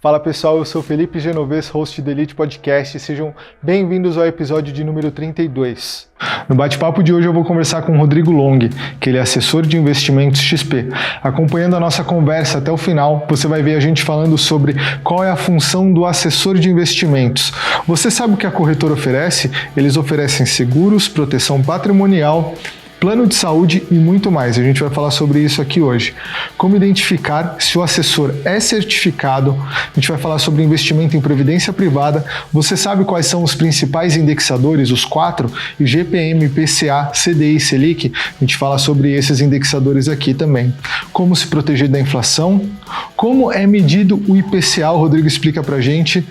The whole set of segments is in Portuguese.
Fala pessoal, eu sou Felipe Genovez, host do Elite Podcast, sejam bem-vindos ao episódio de número 32. No bate-papo de hoje eu vou conversar com o Rodrigo Long, que ele é assessor de investimentos XP. Acompanhando a nossa conversa até o final, você vai ver a gente falando sobre qual é a função do assessor de investimentos. Você sabe o que a corretora oferece? Eles oferecem seguros, proteção patrimonial, plano de saúde e muito mais. A gente vai falar sobre isso aqui hoje. Como identificar se o assessor é certificado, a gente vai falar sobre investimento em previdência privada. Você sabe quais são os principais indexadores, os 4, IGPM, IPCA, CDI e Selic? A gente fala sobre esses indexadores aqui também. Como se proteger da inflação, como é medido o IPCA, o Rodrigo explica pra gente.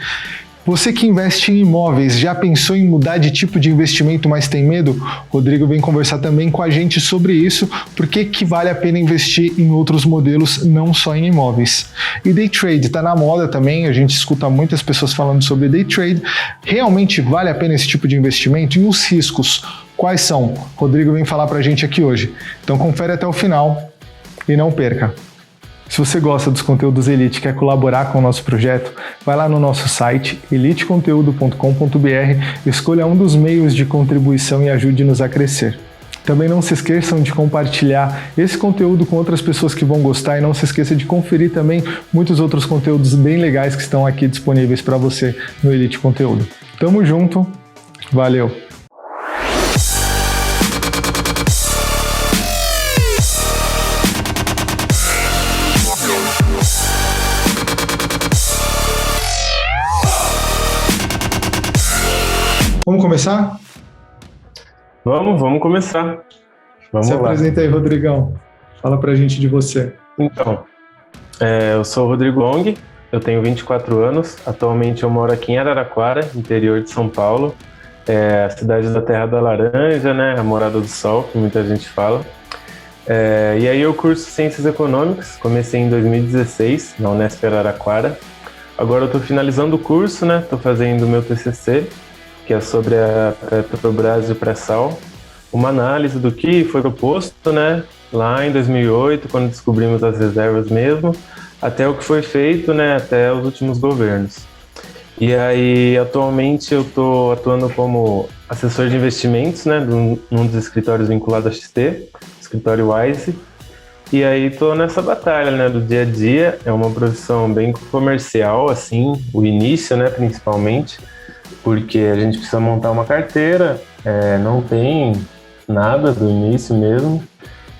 Você que investe em imóveis, já pensou em mudar de tipo de investimento, mas tem medo? Rodrigo vem conversar também com a gente sobre isso, porque que vale a pena investir em outros modelos, não só em imóveis. E day trade está na moda também, a gente escuta muitas pessoas falando sobre day trade. Realmente vale a pena esse tipo de investimento? E os riscos, quais são? Rodrigo vem falar para a gente aqui hoje. Então confere até o final e não perca. Se você gosta dos conteúdos Elite e quer colaborar com o nosso projeto, vai lá no nosso site eliteconteúdo.com.br, escolha um dos meios de contribuição e ajude-nos a crescer. Também não se esqueçam de compartilhar esse conteúdo com outras pessoas que vão gostar e não se esqueça de conferir também muitos outros conteúdos bem legais que estão aqui disponíveis para você no Elite Conteúdo. Tamo junto, valeu! Vamos começar? Vamos começar. Vamos Se lá. apresenta aí, Rodrigão. Fala pra gente de você. Então, eu sou o Rodrigo Long, eu tenho 24 anos, atualmente eu moro aqui em Araraquara, interior de São Paulo, a cidade da Terra da Laranja, né, a Morada do Sol, que muita gente fala. E aí eu curso Ciências Econômicas, comecei em 2016, na Unesp Araraquara. Agora eu estou finalizando o curso, né, estou fazendo o meu TCC, que é sobre a Petrobras e o pré-sal, uma análise do que foi proposto, né, lá em 2008, quando descobrimos as reservas mesmo, até o que foi feito, né, até os últimos governos. E aí, atualmente, eu estou atuando como assessor de investimentos, né, num dos escritórios vinculados à XT, escritório Wise, e aí estou nessa batalha, né, do dia a dia. É uma profissão bem comercial, assim, o início, né, principalmente, porque a gente precisa montar uma carteira, não tem nada do início mesmo,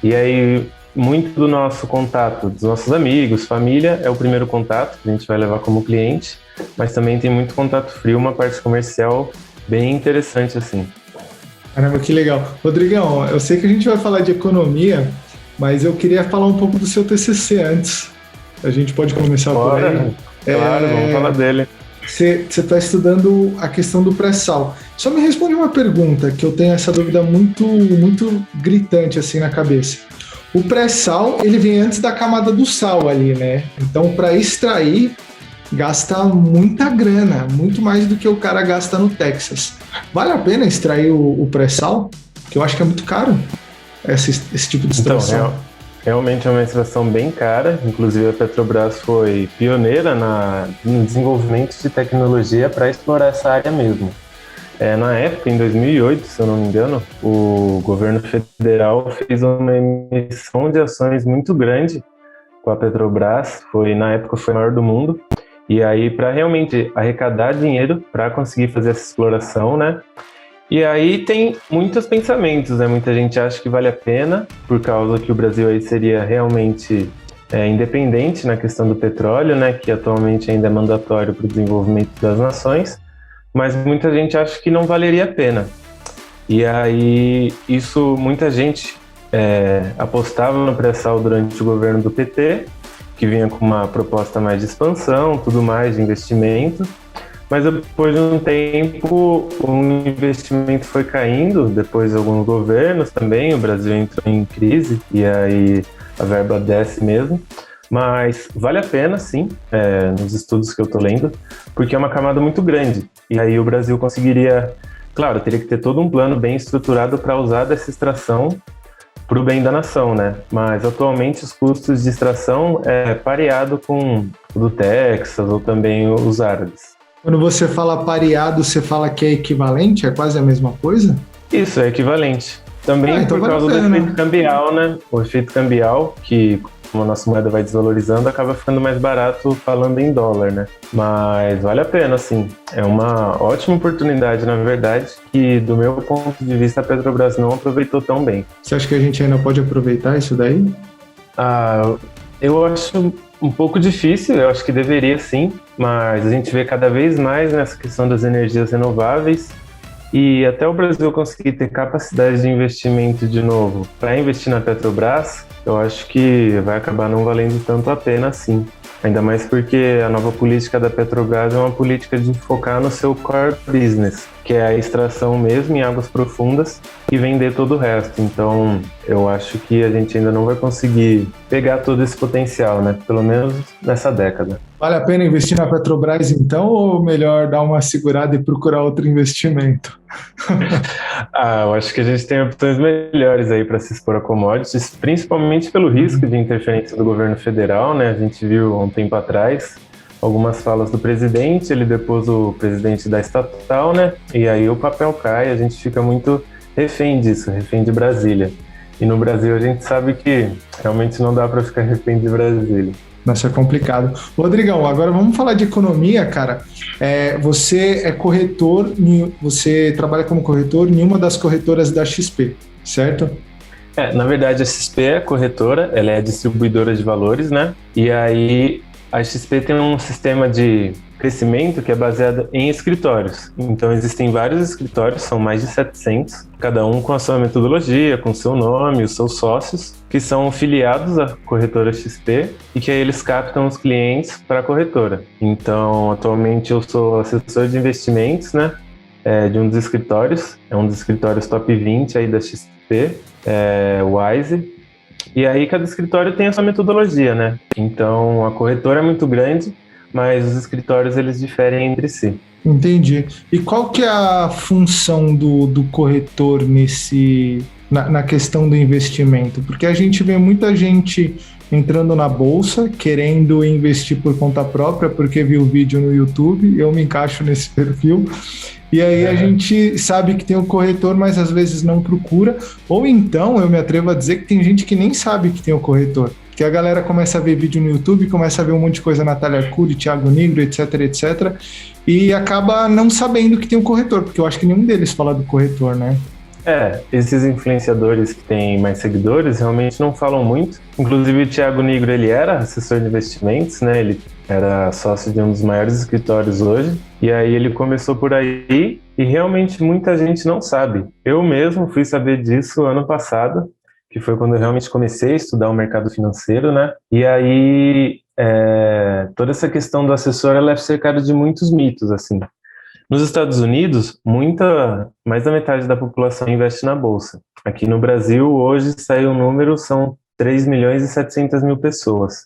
e aí muito do nosso contato, dos nossos amigos, família, é o primeiro contato que a gente vai levar como cliente, mas também tem muito contato frio, uma parte comercial bem interessante assim. Caramba, que legal. Rodrigão, eu sei que a gente vai falar de economia, mas eu queria falar um pouco do seu TCC antes. A gente pode começar por aí? Claro, vamos falar dele. Você está estudando a questão do pré-sal. Só me responde uma pergunta, que eu tenho essa dúvida muito gritante assim na cabeça. O pré-sal, ele vem antes da camada do sal ali, né? Então, para extrair, gasta muita grana, muito mais do que o cara gasta no Texas. Vale a pena extrair o pré-sal? Que eu acho que é muito caro esse tipo de extração. Então, realmente é uma extração bem cara, inclusive a Petrobras foi pioneira no desenvolvimento de tecnologia para explorar essa área mesmo. Na época, em 2008, se eu não me engano, o governo federal fez uma emissão de ações muito grande com a Petrobras, na época foi a maior do mundo, e aí para realmente arrecadar dinheiro para conseguir fazer essa exploração, né? E aí tem muitos pensamentos, né? Muita gente acha que vale a pena, por causa que o Brasil aí seria realmente independente na questão do petróleo, né? Que atualmente ainda é mandatório para o desenvolvimento das nações, mas muita gente acha que não valeria a pena. E aí muita gente apostava no pré-sal durante o governo do PT, que vinha com uma proposta mais de expansão, tudo mais, de investimento. Mas depois de um tempo, o investimento foi caindo, depois de alguns governos também, o Brasil entrou em crise e aí a verba desce mesmo. Mas vale a pena, sim, nos estudos que eu estou lendo, porque é uma camada muito grande. E aí o Brasil conseguiria, claro, teria que ter todo um plano bem estruturado para usar dessa extração para o bem da nação, né? Mas atualmente os custos de extração é pareado com o do Texas ou também os árabes. Quando você fala pareado, você fala que é equivalente? É quase a mesma coisa? Isso, é equivalente. Também Então por vale a causa do pena. efeito cambial, né? O efeito cambial, que como a nossa moeda vai desvalorizando, acaba ficando mais barato falando em dólar, né? Mas vale a pena, assim. É uma ótima oportunidade, na verdade, que do meu ponto de vista a Petrobras não aproveitou tão bem. Você acha que a gente ainda pode aproveitar isso daí? Ah, eu acho um pouco difícil, eu acho que deveria sim, mas a gente vê cada vez mais nessa questão das energias renováveis. E até o Brasil conseguir ter capacidade de investimento de novo para investir na Petrobras, eu acho que vai acabar não valendo tanto a pena assim. Ainda mais porque a nova política da Petrobras é uma política de focar no seu core business, que é a extração mesmo em águas profundas e vender todo o resto. Então, eu acho que a gente ainda não vai conseguir pegar todo esse potencial, né? Pelo menos nessa década. Vale a pena investir na Petrobras então, ou melhor dar uma segurada e procurar outro investimento? Eu acho que a gente tem opções melhores aí para se expor a commodities, principalmente pelo risco de interferência do governo federal, né? A gente viu há um tempo atrás algumas falas do presidente, ele depôs o presidente da estatal, né? E aí o papel cai, a gente fica muito refém disso, refém de Brasília. E no Brasil a gente sabe que realmente não dá para ficar refém de Brasília. Nossa, é complicado. Rodrigão, agora vamos falar de economia, cara. Você é corretor, você trabalha como corretor em uma das corretoras da XP, certo? Na verdade a XP é corretora, ela é distribuidora de valores, né? E aí a XP tem um sistema de crescimento que é baseado em escritórios. Então existem vários escritórios, são mais de 700, cada um com a sua metodologia, com o seu nome, os seus sócios, que são filiados à corretora XP e que aí eles captam os clientes para a corretora. Então, atualmente eu sou assessor de investimentos, né, de um dos escritórios, é um dos escritórios top 20 aí da XP, o Wise. E aí cada escritório tem a sua metodologia, né? Então, a corretora é muito grande, mas os escritórios eles diferem entre si. Entendi. E qual que é a função do corretor na questão do investimento? Porque a gente vê muita gente entrando na bolsa, querendo investir por conta própria, porque viu o vídeo no YouTube, eu me encaixo nesse perfil, e aí a gente sabe que tem o corretor, mas às vezes não procura, ou então eu me atrevo a dizer que tem gente que nem sabe que tem o corretor. Que a galera começa a ver vídeo no YouTube, começa a ver um monte de coisa, Natália Arcuri, Thiago Nigro, etc, etc, e acaba não sabendo que tem um corretor, porque eu acho que nenhum deles fala do corretor, né? Esses influenciadores que têm mais seguidores realmente não falam muito. Inclusive o Thiago Nigro, ele era assessor de investimentos, né? Ele era sócio de um dos maiores escritórios hoje. E aí ele começou por aí e realmente muita gente não sabe. Eu mesmo fui saber disso ano passado, que foi quando eu realmente comecei a estudar o mercado financeiro, né? E aí toda essa questão do assessor, ela é cercada de muitos mitos, assim. Nos Estados Unidos, mais da metade da população investe na bolsa. Aqui no Brasil, hoje saiu o número, são 3 milhões e 700 mil pessoas.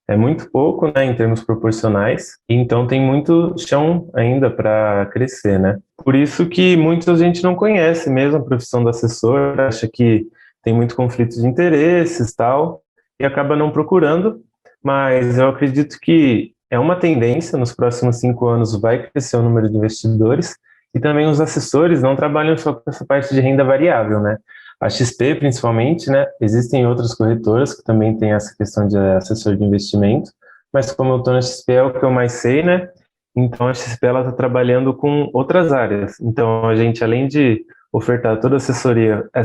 É muito pouco, né, em termos proporcionais, então tem muito chão ainda para crescer, né? Por isso que muita gente não conhece mesmo a profissão do assessor, acha que tem muito conflito de interesses e tal, e acaba não procurando, mas eu acredito que é uma tendência, nos próximos 5 anos vai crescer o número de investidores e também os assessores não trabalham só com essa parte de renda variável, né? A XP, principalmente, né? Existem outras corretoras que também têm essa questão de assessor de investimento, mas como eu estou na XP é o que eu mais sei, né? Então a XP está trabalhando com outras áreas. Então a gente, além de ofertar toda essa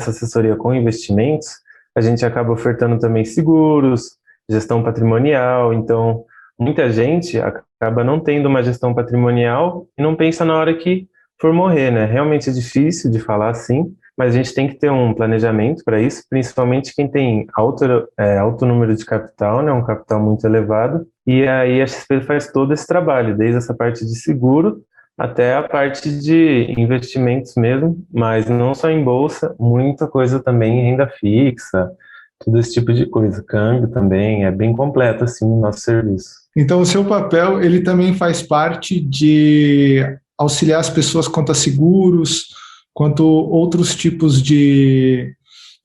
assessoria com investimentos, a gente acaba ofertando também seguros, gestão patrimonial, então muita gente acaba não tendo uma gestão patrimonial e não pensa na hora que for morrer, né? Realmente é difícil de falar assim, mas a gente tem que ter um planejamento para isso, principalmente quem tem alto número de capital, né? Um capital muito elevado, e aí a XP faz todo esse trabalho, desde essa parte de seguro até a parte de investimentos mesmo, mas não só em bolsa, muita coisa também em renda fixa, todo esse tipo de coisa, câmbio também, é bem completo assim o nosso serviço. Então, o seu papel, ele também faz parte de auxiliar as pessoas quanto a seguros, quanto outros tipos de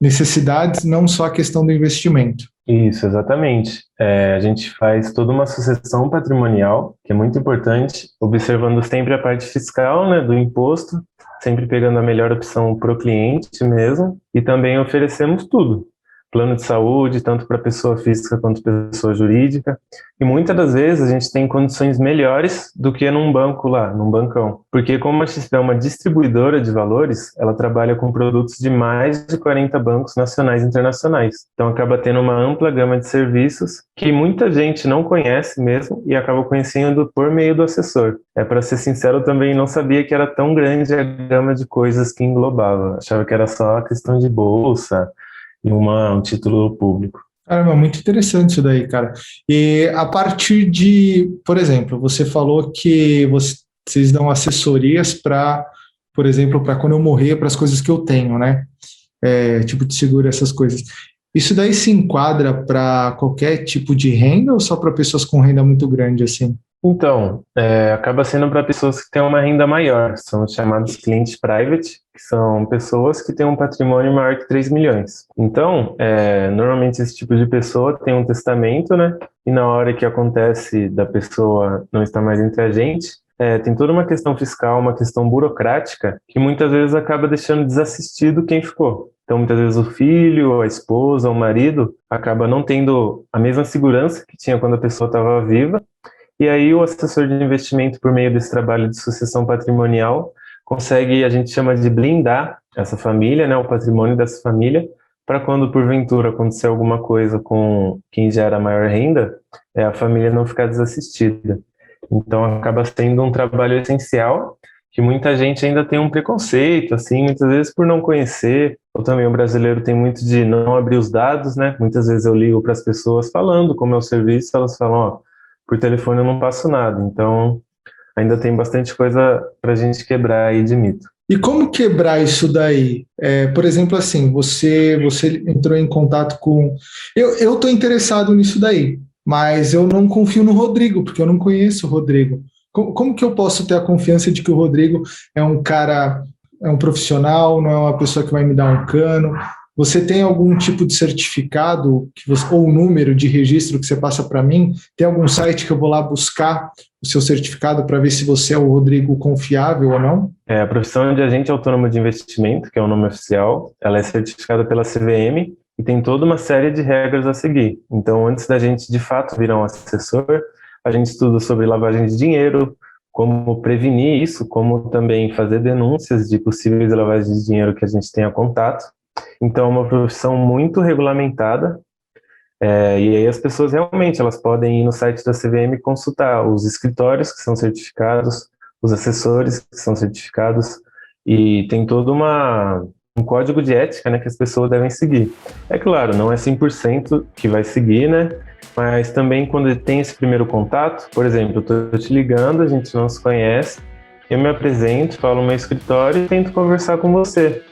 necessidades, não só a questão do investimento. Isso, exatamente. A gente faz toda uma sucessão patrimonial, que é muito importante, observando sempre a parte fiscal, né, do imposto, sempre pegando a melhor opção para o cliente mesmo, e também oferecemos tudo. Plano de saúde, tanto para pessoa física quanto pessoa jurídica, e muitas das vezes a gente tem condições melhores do que num banco lá, num bancão. Porque como a XP é uma distribuidora de valores, ela trabalha com produtos de mais de 40 bancos nacionais e internacionais. Então acaba tendo uma ampla gama de serviços que muita gente não conhece mesmo e acaba conhecendo por meio do assessor. Para ser sincero, eu também não sabia que era tão grande a gama de coisas que englobava. Achava que era só a questão de bolsa e um título público. Caramba, muito interessante isso daí, cara. E a partir de, por exemplo, você falou que vocês dão assessorias para, por exemplo, para quando eu morrer, para as coisas que eu tenho, né? Tipo de seguro, essas coisas. Isso daí se enquadra para qualquer tipo de renda ou só para pessoas com renda muito grande, assim? Então, acaba sendo para pessoas que têm uma renda maior, são os chamados clientes private, que são pessoas que têm um patrimônio maior que 3 milhões. Então, normalmente esse tipo de pessoa tem um testamento, né? E na hora que acontece da pessoa não estar mais entre a gente, tem toda uma questão fiscal, uma questão burocrática, que muitas vezes acaba deixando desassistido quem ficou. Então, muitas vezes o filho, a esposa, o marido acaba não tendo a mesma segurança que tinha quando a pessoa estava viva. E aí o assessor de investimento, por meio desse trabalho de sucessão patrimonial, consegue, a gente chama de blindar essa família, né, o patrimônio dessa família, para quando porventura acontecer alguma coisa com quem gera maior renda, a família não ficar desassistida. Então acaba sendo um trabalho essencial, que muita gente ainda tem um preconceito, assim, muitas vezes por não conhecer, ou também o brasileiro tem muito de não abrir os dados, né? Muitas vezes eu ligo para as pessoas falando como é o serviço, elas falam, ó, por telefone eu não passo nada, então ainda tem bastante coisa para a gente quebrar aí de mito. E como quebrar isso daí? Por exemplo, assim, você entrou em contato com... Eu estou interessado nisso daí, mas eu não confio no Rodrigo, porque eu não conheço o Rodrigo. Como que eu posso ter a confiança de que o Rodrigo é um cara, é um profissional, não é uma pessoa que vai me dar um cano? Você tem algum tipo de certificado ou número de registro que você passa para mim? Tem algum site que eu vou lá buscar o seu certificado para ver se você é o Rodrigo confiável ou não? A profissão de agente autônomo de investimento, que é o nome oficial, ela é certificada pela CVM e tem toda uma série de regras a seguir. Então, antes da gente de fato virar um assessor, a gente estuda sobre lavagem de dinheiro, como prevenir isso, como também fazer denúncias de possíveis lavagens de dinheiro que a gente tenha contato. Então, é uma profissão muito regulamentada, e aí as pessoas realmente elas podem ir no site da CVM e consultar os escritórios que são certificados, os assessores que são certificados, e tem todo um código de ética, né, que as pessoas devem seguir. É claro, não é 100% que vai seguir, né, mas também quando tem esse primeiro contato, por exemplo, eu estou te ligando, a gente não se conhece, eu me apresento, falo no meu escritório e tento conversar com você.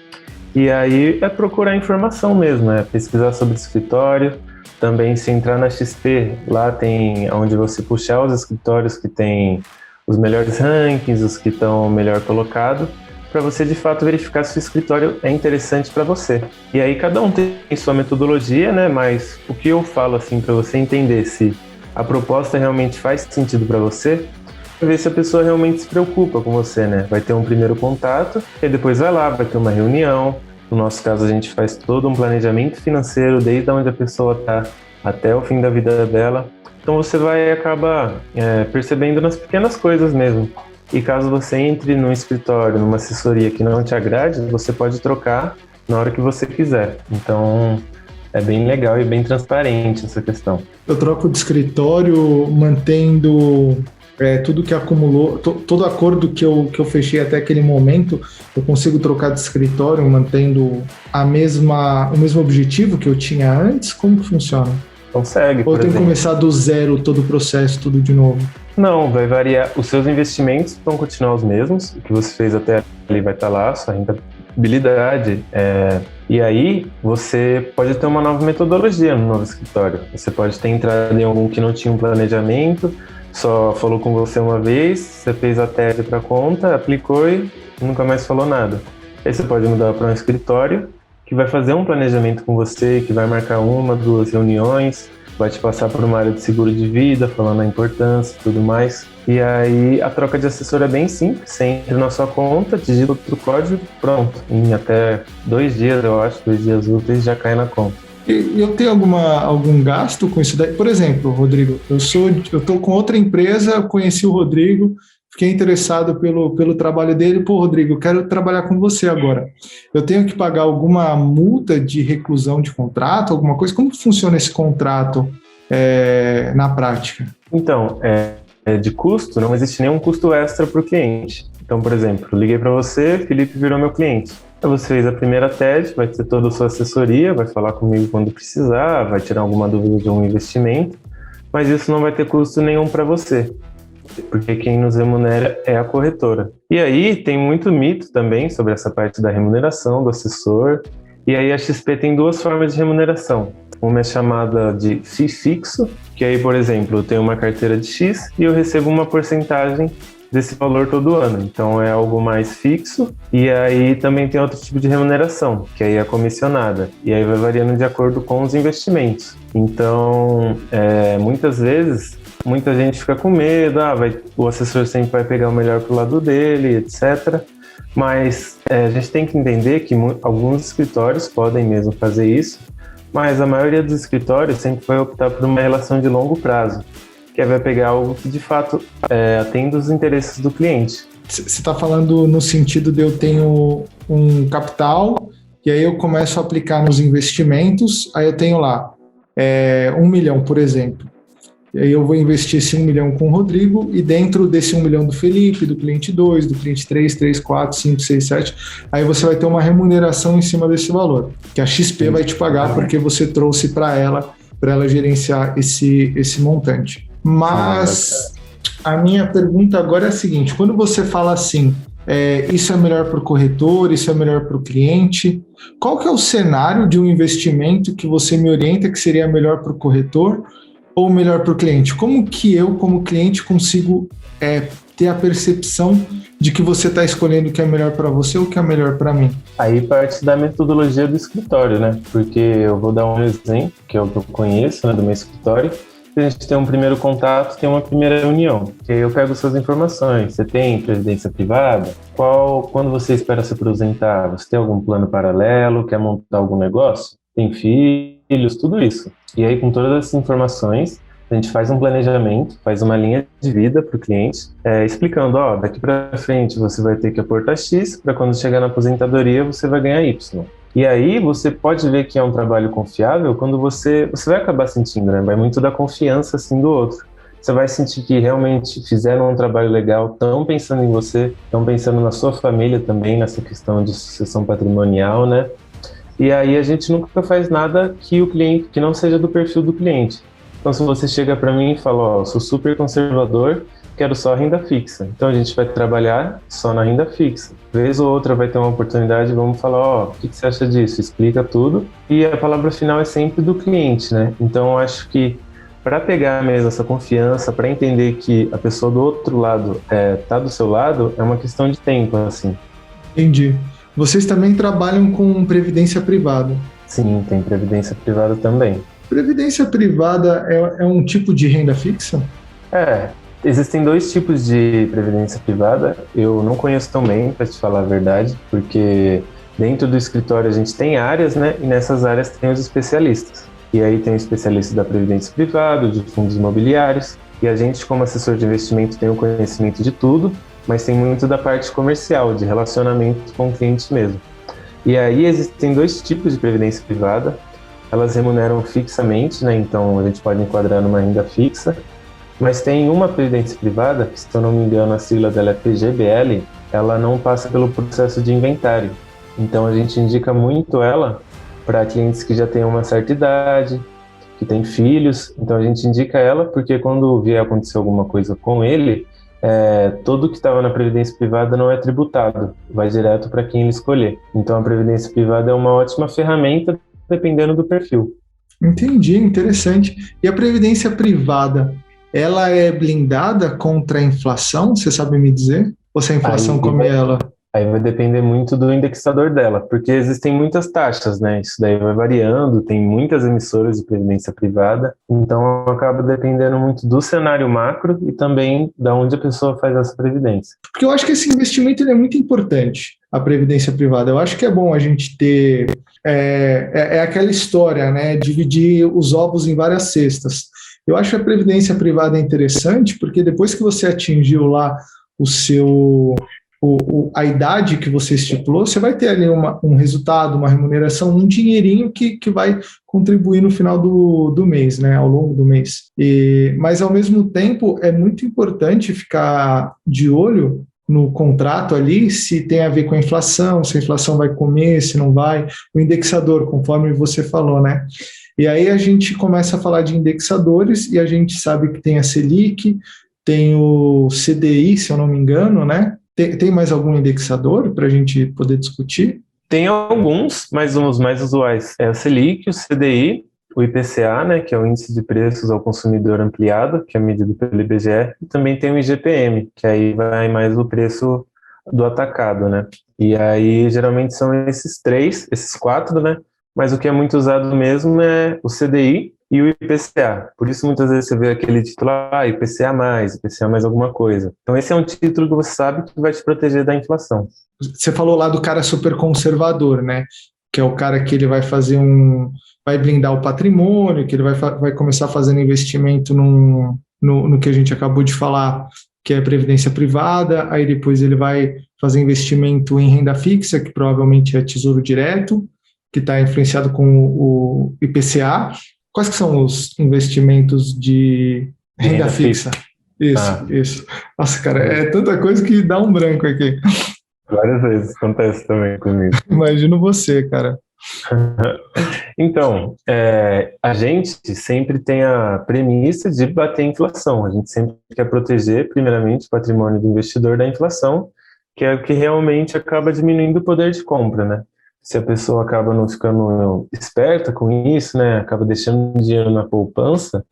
E aí é procurar informação mesmo, pesquisar sobre o escritório. Também se entrar na XP, lá tem onde você puxar os escritórios que tem os melhores rankings, os que estão melhor colocados, para você de fato verificar se o escritório é interessante para você. E aí cada um tem sua metodologia, né? Mas o que eu falo assim para você entender se a proposta realmente faz sentido para você, para ver se a pessoa realmente se preocupa com você, né? Vai ter um primeiro contato e depois vai lá, vai ter uma reunião. No nosso caso, a gente faz todo um planejamento financeiro, desde onde a pessoa está até o fim da vida dela. Então você vai acabar percebendo nas pequenas coisas mesmo. E caso você entre num escritório, numa assessoria que não te agrade, você pode trocar na hora que você quiser. Então é bem legal e bem transparente essa questão. Eu troco de escritório mantendo tudo que acumulou, todo acordo que eu fechei até aquele momento, eu consigo trocar de escritório mantendo o mesmo objetivo que eu tinha antes? Como que funciona? Consegue, Ou eu tenho que começar do zero todo o processo, tudo de novo? Não, vai variar. Os seus investimentos vão continuar os mesmos, o que você fez até ali vai estar lá, sua rentabilidade. E aí você pode ter uma nova metodologia no novo escritório. Você pode ter entrado em algum que não tinha um planejamento, só falou com você uma vez, você fez a tese para conta, aplicou e nunca mais falou nada. Aí você pode mudar para um escritório que vai fazer um planejamento com você, que vai marcar 1, 2 reuniões, vai te passar por uma área de seguro de vida, falando a importância e tudo mais. E aí a troca de assessor é bem simples, você entra na sua conta, digita outro código, pronto. Em até 2 dias, eu acho, 2 dias úteis já cai na conta. Eu tenho algum gasto com isso daí? Por exemplo, Rodrigo, eu estou com outra empresa, conheci o Rodrigo, fiquei interessado pelo trabalho dele. Pô, Rodrigo, eu quero trabalhar com você agora. Eu tenho que pagar alguma multa de reclusão de contrato, alguma coisa? Como funciona esse contrato na prática? Então, de custo, não existe nenhum custo extra para o cliente. Então, por exemplo, liguei para você, Felipe virou meu cliente. Você fez a primeira TED, vai ter toda a sua assessoria, vai falar comigo quando precisar, vai tirar alguma dúvida de um investimento, mas isso não vai ter custo nenhum para você, porque quem nos remunera é a corretora. E aí tem muito mito também sobre essa parte da remuneração do assessor, e aí a XP tem 2 formas de remuneração. Uma é chamada de FII fixo, que aí, por exemplo, eu tenho uma carteira de X e eu recebo uma porcentagem desse valor todo ano, então é algo mais fixo. E aí também tem outro tipo de remuneração, que aí é comissionada, e aí vai variando de acordo com os investimentos. Então, muitas vezes, muita gente fica com medo, o assessor sempre vai pegar o melhor pro lado dele, etc. Mas a gente tem que entender que alguns escritórios podem mesmo fazer isso, mas a maioria dos escritórios sempre vai optar por uma relação de longo prazo, que vai pegar algo que de fato atenda os interesses do cliente. Você está falando no sentido de eu tenho um capital e aí eu começo a aplicar nos investimentos, aí eu tenho lá 1 milhão, por exemplo. E aí eu vou investir esse 1 milhão com o Rodrigo e dentro desse 1 milhão do Felipe, do cliente 2, do cliente 3, 4, 5, 6, 7, aí você vai ter uma remuneração em cima desse valor, que a XP vai te pagar porque você trouxe para ela gerenciar esse montante. Mas a minha pergunta agora é a seguinte: quando você fala assim, isso é melhor para o corretor, isso é melhor para o cliente, qual que é o cenário de um investimento que você me orienta que seria melhor para o corretor ou melhor para o cliente? Como que eu, como cliente, consigo ter a percepção de que você está escolhendo o que é melhor para você ou o que é melhor para mim? Aí parte da metodologia do escritório, né? Porque eu vou dar um exemplo, que é o que eu conheço, né, do meu escritório. A gente tem um primeiro contato, tem uma primeira reunião, que aí eu pego suas informações. Você tem previdência privada? Quando você espera se aposentar? Você tem algum plano paralelo? Quer montar algum negócio? Tem filhos? Tudo isso. E aí, com todas essas informações, a gente faz um planejamento, faz uma linha de vida para o cliente, explicando, daqui para frente você vai ter que aportar X, para quando chegar na aposentadoria você vai ganhar Y. E aí você pode ver que é um trabalho confiável quando você vai acabar sentindo, né? Vai muito da confiança assim do outro. Você vai sentir que realmente fizeram um trabalho legal, estão pensando em você, estão pensando na sua família também, nessa questão de sucessão patrimonial, né? E aí a gente nunca faz nada que não seja do perfil do cliente. Então se você chega para mim e fala, sou super conservador, quero só renda fixa. Então a gente vai trabalhar só na renda fixa. Vez ou outra vai ter uma oportunidade, vamos falar, o que você acha disso? Explica tudo. E a palavra final é sempre do cliente, né? Então eu acho que para pegar mesmo essa confiança, para entender que a pessoa do outro lado tá do seu lado, é uma questão de tempo, assim. Entendi. Vocês também trabalham com previdência privada? Sim, tem previdência privada também. Previdência privada é um tipo de renda fixa? Existem 2 tipos de previdência privada. Eu não conheço tão bem, para te falar a verdade, porque dentro do escritório a gente tem áreas, né? E nessas áreas tem os especialistas. E aí tem o especialista da previdência privada, de fundos imobiliários, e a gente, como assessor de investimento, tem o conhecimento de tudo, mas tem muito da parte comercial, de relacionamento com o cliente mesmo. E aí existem 2 tipos de previdência privada. Elas remuneram fixamente, né? Então a gente pode enquadrar numa renda fixa. Mas tem uma previdência privada, que se eu não me engano a sigla dela é PGBL, ela não passa pelo processo de inventário. Então a gente indica muito ela para clientes que já têm uma certa idade, que têm filhos. Então a gente indica ela porque quando vier acontecer alguma coisa com ele, tudo que estava na previdência privada não é tributado, vai direto para quem ele escolher. Então a previdência privada é uma ótima ferramenta dependendo do perfil. Entendi, interessante. E a previdência privada, ela é blindada contra a inflação? Você sabe me dizer? Ou se a inflação come ela? Aí vai depender muito do indexador dela, porque existem muitas taxas, né? Isso daí vai variando, tem muitas emissoras de previdência privada, então acaba dependendo muito do cenário macro e também da onde a pessoa faz essa previdência. Porque eu acho que esse investimento ele é muito importante, a previdência privada. Eu acho que é bom a gente ter. É aquela história, né? Dividir os ovos em várias cestas. Eu acho que a previdência privada é interessante porque depois que você atingiu lá o seu. A idade que você estipulou, você vai ter ali um resultado, uma remuneração, um dinheirinho que vai contribuir no final do mês, né, ao longo do mês. Mas, ao mesmo tempo, é muito importante ficar de olho no contrato ali, se tem a ver com a inflação, se a inflação vai comer, se não vai, o indexador, conforme você falou, né? E aí a gente começa a falar de indexadores e a gente sabe que tem a Selic, tem o CDI, se eu não me engano, né? Tem mais algum indexador para a gente poder discutir? Tem alguns, mas os mais usuais é a Selic, o CDI, o IPCA, né, que é o Índice de Preços ao Consumidor Ampliado, que é medido pelo IBGE, e também tem o IGPM, que aí vai mais o preço do atacado, né? E aí geralmente são esses quatro, né? Mas o que é muito usado mesmo é o CDI e o IPCA. Por isso muitas vezes você vê aquele título, IPCA mais alguma coisa. Então esse é um título que você sabe que vai te proteger da inflação. Você falou lá do cara super conservador, né? Que é o cara que ele vai fazer vai blindar o patrimônio, que ele vai começar fazendo investimento no que a gente acabou de falar, que é previdência privada, aí depois ele vai fazer investimento em renda fixa, que provavelmente é tesouro direto, que está influenciado com o IPCA. Quais que são os investimentos de renda fixa? Isso. Nossa, cara, é tanta coisa que dá um branco aqui. Várias vezes acontece também comigo. Imagino você, cara. Então, a gente sempre tem a premissa de bater a inflação. A gente sempre quer proteger, primeiramente, o patrimônio do investidor da inflação, que é o que realmente acaba diminuindo o poder de compra, né? Se a pessoa acaba não ficando esperta com isso, né, acaba deixando dinheiro na poupança,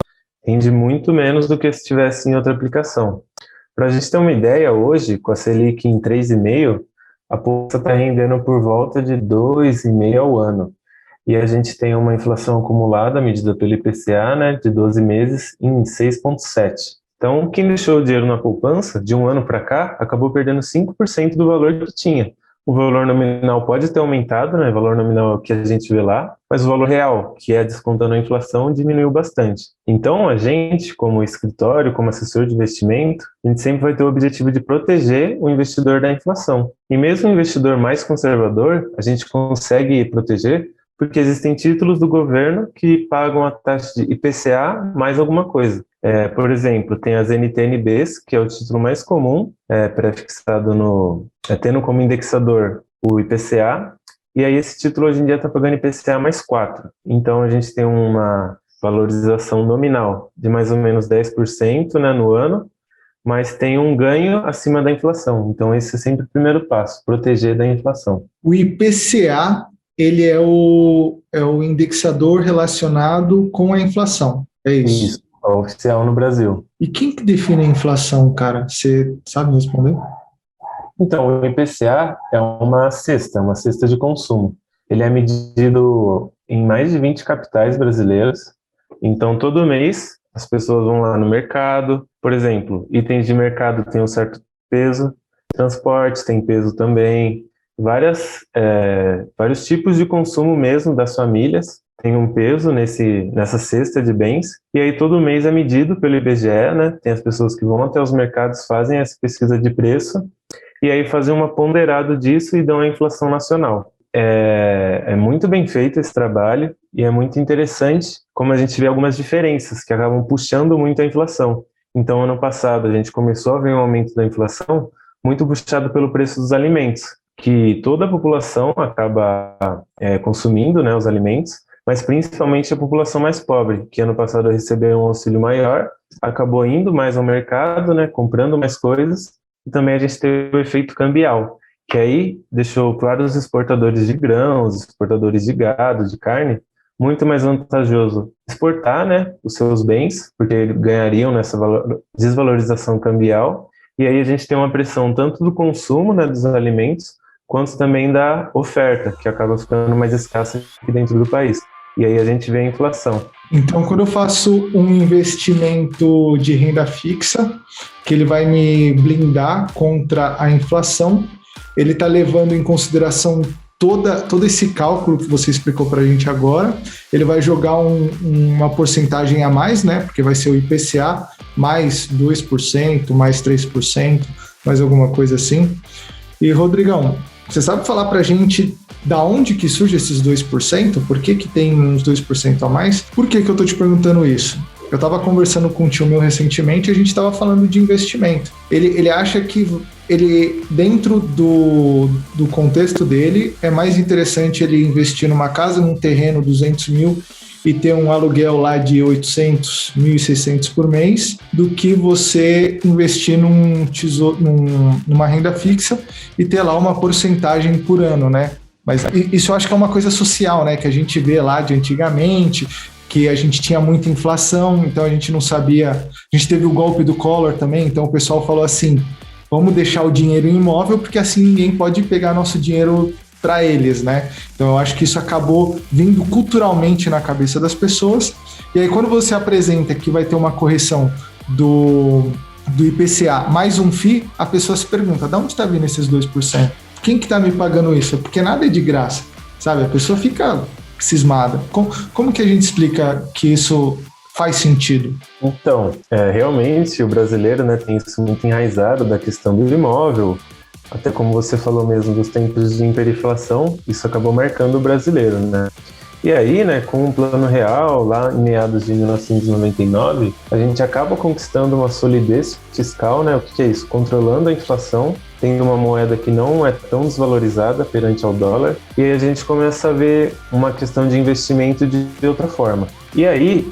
rende muito menos do que se estivesse em outra aplicação. Para a gente ter uma ideia, hoje, com a Selic em 3,5%, a poupança está rendendo por volta de 2,5% ao ano. E a gente tem uma inflação acumulada, medida pelo IPCA, né, de 12 meses, em 6,7%. Então, quem deixou o dinheiro na poupança, de um ano para cá, acabou perdendo 5% do valor que tinha. O valor nominal pode ter aumentado, né? O valor nominal é o que a gente vê lá, mas o valor real, que é descontando a inflação, diminuiu bastante. Então, a gente, como escritório, como assessor de investimento, a gente sempre vai ter o objetivo de proteger o investidor da inflação. E mesmo o investidor mais conservador, a gente consegue proteger porque existem títulos do governo que pagam a taxa de IPCA mais alguma coisa. Por exemplo, tem as NTN-Bs, que é o título mais comum, prefixado tendo como indexador o IPCA, e aí esse título hoje em dia está pagando IPCA mais 4. Então a gente tem uma valorização nominal de mais ou menos 10%, né, no ano, mas tem um ganho acima da inflação. Então esse é sempre o primeiro passo, proteger da inflação. O IPCA, ele é o indexador relacionado com a inflação, é isso? Isso, é oficial no Brasil. E quem que define a inflação, cara? Você sabe responder? Então, o IPCA é uma cesta de consumo. Ele é medido em mais de 20 capitais brasileiras. Então, todo mês, as pessoas vão lá no mercado. Por exemplo, itens de mercado têm um certo peso, transportes têm peso também. Vários tipos de consumo mesmo das famílias têm um peso nessa cesta de bens, e aí todo mês é medido pelo IBGE, né? Tem as pessoas que vão até os mercados, fazem essa pesquisa de preço, e aí fazem uma ponderada disso e dão a inflação nacional. É muito bem feito esse trabalho, e é muito interessante como a gente vê algumas diferenças que acabam puxando muito a inflação. Então, ano passado, a gente começou a ver um aumento da inflação muito puxado pelo preço dos alimentos, que toda a população acaba consumindo, né, os alimentos, mas principalmente a população mais pobre, que ano passado recebeu um auxílio maior, acabou indo mais ao mercado, né, comprando mais coisas, e também a gente teve o efeito cambial, que aí deixou claro os exportadores de grãos, exportadores de gado, de carne, muito mais vantajoso exportar, né, os seus bens, porque eles ganhariam nessa desvalorização cambial, E aí a gente tem uma pressão tanto do consumo, né, dos alimentos, quanto também da oferta, que acaba ficando mais escassa aqui dentro do país. E aí a gente vê a inflação. Então, quando eu faço um investimento de renda fixa, que ele vai me blindar contra a inflação, ele está levando em consideração todo esse cálculo que você explicou para a gente agora. Ele vai jogar uma porcentagem a mais, né? Porque vai ser o IPCA mais 2%, mais 3%, mais alguma coisa assim. E, Rodrigão, você sabe falar para a gente da onde que surge esses 2%? Por que tem uns 2% a mais? Por que eu estou te perguntando isso? Eu estava conversando com um tio meu recentemente e a gente estava falando de investimento. Ele acha que dentro do contexto dele, é mais interessante ele investir numa casa, num terreno, 200 mil, e ter um aluguel lá de 800, 1.600 por mês, do que você investir numa renda fixa e ter lá uma porcentagem por ano, né? Mas isso eu acho que é uma coisa social, né? Que a gente vê lá de antigamente, que a gente tinha muita inflação, então a gente não sabia. A gente teve o golpe do Collor também, então o pessoal falou assim: vamos deixar o dinheiro em imóvel, porque assim ninguém pode pegar nosso dinheiro para eles, né? Então eu acho que isso acabou vindo culturalmente na cabeça das pessoas. E aí quando você apresenta que vai ter uma correção do IPCA mais um FII, a pessoa se pergunta: de onde está vindo esses 2%? Quem que está me pagando isso? Porque nada é de graça, sabe? A pessoa fica cismada. Como que a gente explica que isso faz sentido? Então, realmente o brasileiro, né, tem isso muito enraizado da questão do imóvel, até como você falou mesmo dos tempos de hiperinflação, isso acabou marcando o brasileiro, né? E aí, né, com o Plano Real, lá em meados de 1999, a gente acaba conquistando uma solidez fiscal, né? O que é isso? Controlando a inflação, tendo uma moeda que não é tão desvalorizada perante ao dólar, e aí a gente começa a ver uma questão de investimento de outra forma. E aí,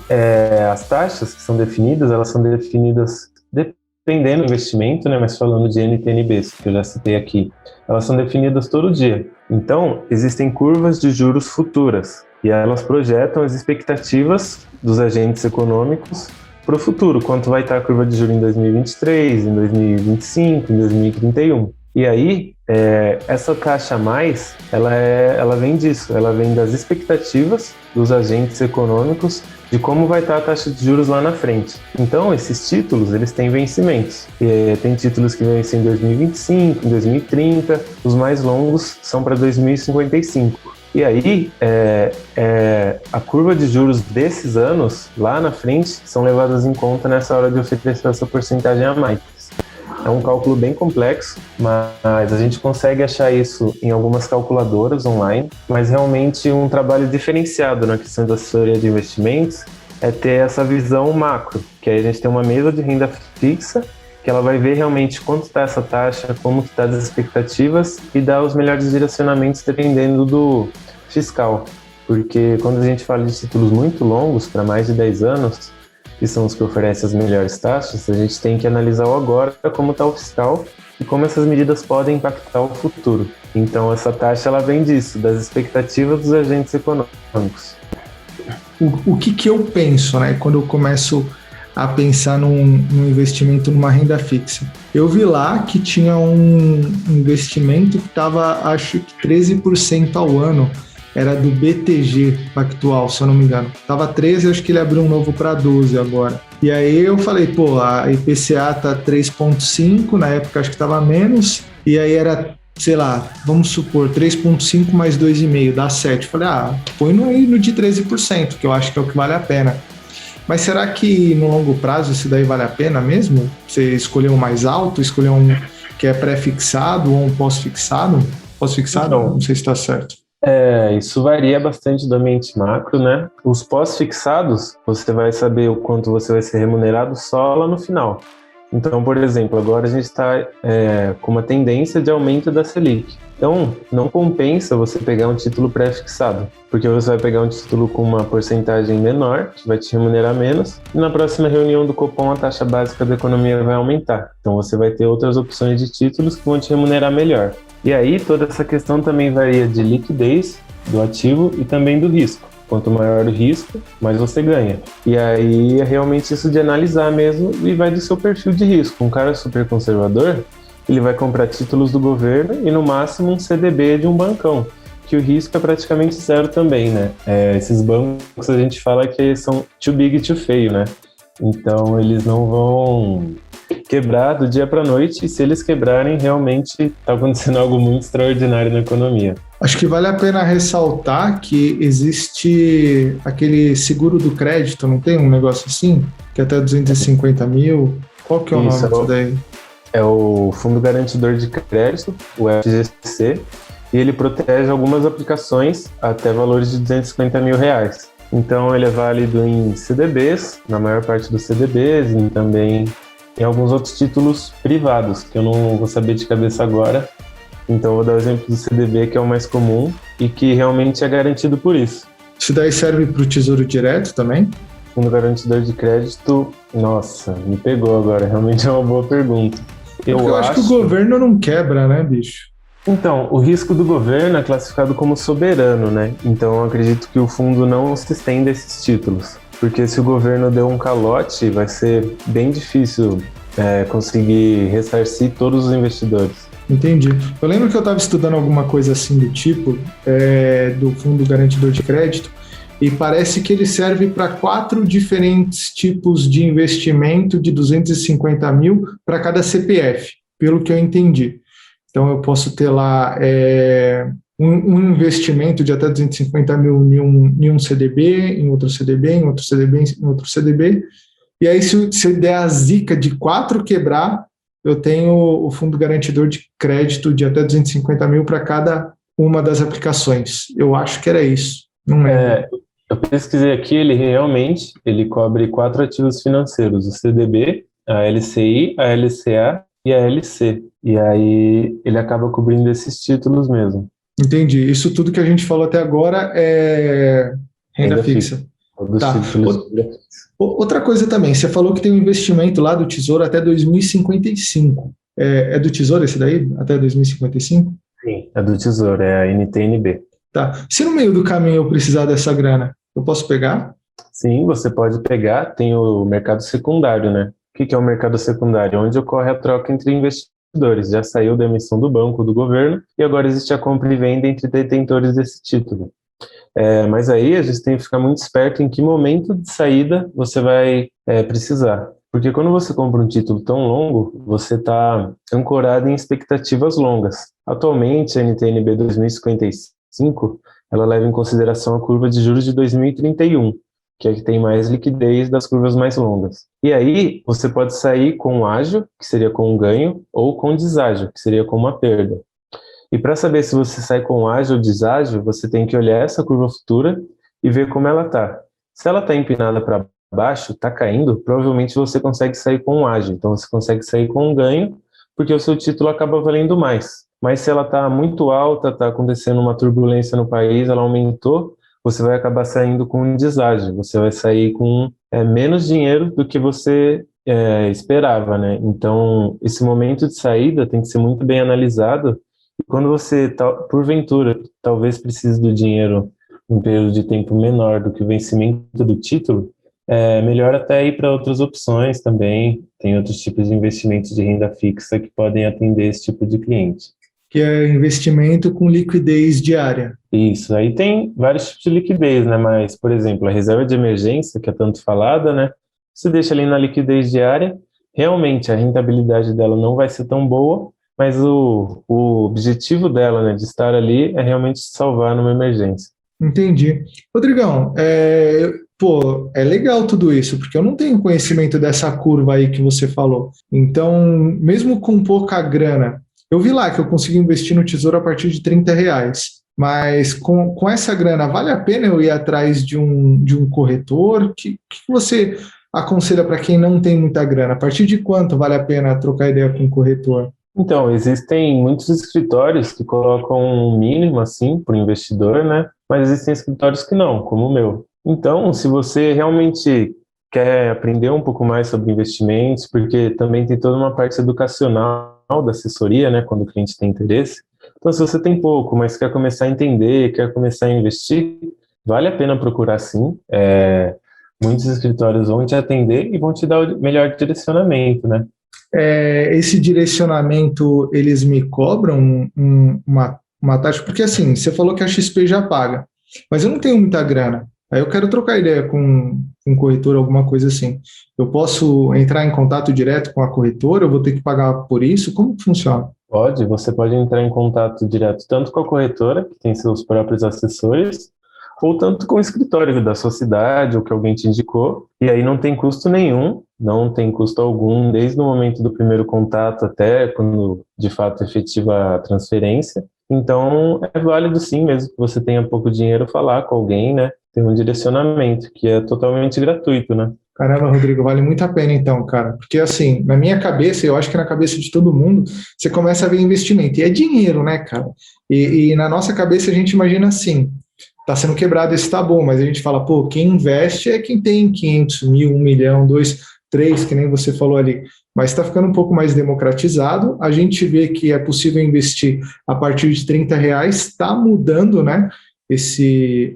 as taxas que são definidas, elas são definidas dependendo do investimento, né? Mas falando de NTN-Bs, que eu já citei aqui, elas são definidas todo dia. Então, existem curvas de juros futuras, e elas projetam as expectativas dos agentes econômicos para o futuro, quanto vai estar a curva de juros em 2023, em 2025, em 2031. E aí, essa taxa a mais, ela vem disso, ela vem das expectativas dos agentes econômicos de como vai estar a taxa de juros lá na frente. Então, esses títulos, eles têm vencimentos. Tem títulos que vencem em 2025, em 2030, os mais longos são para 2055. E aí, a curva de juros desses anos, lá na frente, são levadas em conta nessa hora de oferecer essa porcentagem a mais. É um cálculo bem complexo, mas a gente consegue achar isso em algumas calculadoras online, mas realmente um trabalho diferenciado na questão da assessoria de investimentos é ter essa visão macro, que aí a gente tem uma mesa de renda fixa, que ela vai ver realmente quanto está essa taxa, como está as expectativas e dar os melhores direcionamentos dependendo do fiscal. Porque quando a gente fala de títulos muito longos, para mais de 10 anos, que são os que oferecem as melhores taxas, a gente tem que analisar o agora, como está o fiscal e como essas medidas podem impactar o futuro. Então essa taxa ela vem disso, das expectativas dos agentes econômicos. O que eu penso, né, quando eu começo a pensar num investimento numa renda fixa? Eu vi lá que tinha um investimento que estava, acho que 13% ao ano, era do BTG Pactual, se eu não me engano. Tava 13, acho que ele abriu um novo para 12 agora. E aí eu falei, pô, a IPCA tá 3,5, na época acho que tava menos, e aí era, sei lá, vamos supor, 3,5 mais 2,5, dá 7. Falei, põe no de 13%, que eu acho que é o que vale a pena. Mas será que no longo prazo isso daí vale a pena mesmo? Você escolher um mais alto, escolher um que é pré-fixado ou um pós-fixado? Pós-fixado, não sei se está certo. Isso varia bastante do ambiente macro, né? Os pós-fixados, você vai saber o quanto você vai ser remunerado só lá no final. Então, por exemplo, agora a gente está com uma tendência de aumento da Selic. Então, não compensa você pegar um título pré-fixado, porque você vai pegar um título com uma porcentagem menor, que vai te remunerar menos, e na próxima reunião do Copom a taxa básica da economia vai aumentar. Então, você vai ter outras opções de títulos que vão te remunerar melhor. E aí, toda essa questão também varia de liquidez do ativo e também do risco. Quanto maior o risco, mais você ganha. E aí é realmente isso de analisar mesmo e vai do seu perfil de risco. Um cara super conservador, ele vai comprar títulos do governo e no máximo um CDB de um bancão, que o risco é praticamente zero também, né? Esses bancos a gente fala que são too big, too feio, né? Então eles não vão quebrar do dia para a noite, e se eles quebrarem, realmente está acontecendo algo muito extraordinário na economia. Acho que vale a pena ressaltar que existe aquele seguro do crédito, não tem um negócio assim? Que é até 250 mil. Qual que é o nome disso daí? É o Fundo Garantidor de Crédito, o FGC, e ele protege algumas aplicações até valores de 250 mil reais. Então ele é válido em CDBs, na maior parte dos CDBs, e também em alguns outros títulos privados, que eu não vou saber de cabeça agora. Então eu vou dar o exemplo do CDB, que é o mais comum e que realmente é garantido por isso. Isso daí serve para o Tesouro Direto também? Fundo Garantidor de Crédito, nossa, me pegou agora, realmente é uma boa pergunta. Eu acho que o governo não quebra, né, bicho? Então, o risco do governo é classificado como soberano, né? Então eu acredito que o fundo não se estenda a esses títulos, porque se o governo deu um calote, vai ser bem difícil conseguir ressarcir todos os investidores. Entendi. Eu lembro que eu estava estudando alguma coisa assim do tipo, do Fundo Garantidor de Crédito, e parece que ele serve para 4 diferentes tipos de investimento de 250 mil para cada CPF, pelo que eu entendi. Então eu posso ter lá um investimento de até 250 mil em um CDB, em outro CDB, em outro CDB, em outro CDB, e aí se der a zica de 4 quebrar, eu tenho o Fundo Garantidor de Crédito de até 250 mil para cada uma das aplicações. Eu acho que era isso. Não é? Eu pesquisei aqui, ele cobre 4 ativos financeiros: o CDB, a LCI, a LCA e a LC. E aí ele acaba cobrindo esses títulos mesmo. Entendi. Isso tudo que a gente falou até agora é renda fixa. Tá. Outra coisa também, você falou que tem um investimento lá do Tesouro até 2055. É do Tesouro esse daí, até 2055? Sim, é do Tesouro, é a NTNB. Tá. Se no meio do caminho eu precisar dessa grana, eu posso pegar? Sim, você pode pegar. Tem o mercado secundário, né? O que é o mercado secundário? Onde ocorre a troca entre investidores. Já saiu da emissão do banco, do governo, e agora existe a compra e venda entre detentores desse título. Mas aí a gente tem que ficar muito esperto em que momento de saída você vai precisar. Porque quando você compra um título tão longo, você está ancorado em expectativas longas. Atualmente, a NTNB 2055, ela leva em consideração a curva de juros de 2031, que é a que tem mais liquidez das curvas mais longas. E aí, você pode sair com ágio, que seria com um ganho, ou com deságio, que seria com uma perda. E para saber se você sai com ágio ou deságio, você tem que olhar essa curva futura e ver como ela está. Se ela está empinada para baixo, está caindo, provavelmente você consegue sair com ágio. Então você consegue sair com um ganho, porque o seu título acaba valendo mais. Mas se ela está muito alta, está acontecendo uma turbulência no país, ela aumentou, você vai acabar saindo com um deságio. Você vai sair com menos dinheiro do que você esperava, né? Então esse momento de saída tem que ser muito bem analisado. Quando você, porventura, talvez precise do dinheiro em um período de tempo menor do que o vencimento do título, é melhor até ir para outras opções também. Tem outros tipos de investimentos de renda fixa que podem atender esse tipo de cliente. Que é investimento com liquidez diária. Isso, aí tem vários tipos de liquidez, né? Mas, por exemplo, a reserva de emergência, que é tanto falada, né? Você deixa ali na liquidez diária, realmente a rentabilidade dela não vai ser tão boa, mas o objetivo dela, né, de estar ali, é realmente salvar numa emergência. Entendi. Rodrigão, é legal tudo isso, porque eu não tenho conhecimento dessa curva aí que você falou. Então, mesmo com pouca grana, eu vi lá que eu consigo investir no Tesouro a partir de R$30, mas com essa grana, vale a pena eu ir atrás de um corretor? O que você aconselha para quem não tem muita grana? A partir de quanto vale a pena trocar ideia com um corretor? Então, existem muitos escritórios que colocam um mínimo, assim, para o investidor, né? Mas existem escritórios que não, como o meu. Então, se você realmente quer aprender um pouco mais sobre investimentos, porque também tem toda uma parte educacional da assessoria, né? Quando o cliente tem interesse. Então, se você tem pouco, mas quer começar a entender, quer começar a investir, vale a pena procurar sim. Muitos escritórios vão te atender e vão te dar o melhor direcionamento, né? Esse direcionamento, eles me cobram uma taxa? Porque assim, você falou que a XP já paga, mas eu não tenho muita grana. Aí eu quero trocar ideia com um corretor, alguma coisa assim. Eu posso entrar em contato direto com a corretora? Eu vou ter que pagar por isso? Como que funciona? Você pode entrar em contato direto tanto com a corretora, que tem seus próprios assessores, ou tanto com o escritório da sua cidade, ou que alguém te indicou, e aí não tem custo nenhum, não tem custo algum, desde o momento do primeiro contato até quando de fato efetiva a transferência. Então é válido sim, mesmo que você tenha pouco dinheiro, falar com alguém, né? Tem um direcionamento que é totalmente gratuito, né? Caramba, Rodrigo, vale muito a pena então, cara. Porque assim, na minha cabeça, eu acho que na cabeça de todo mundo, você começa a ver investimento. E é dinheiro, né, cara? E na nossa cabeça a gente imagina assim, tá sendo quebrado esse tabu, mas a gente fala, pô, quem investe é quem tem 500 mil, 1 milhão, 2, 3, que nem você falou ali. Mas está ficando um pouco mais democratizado. A gente vê que é possível investir a partir de R$ 30, está mudando, né?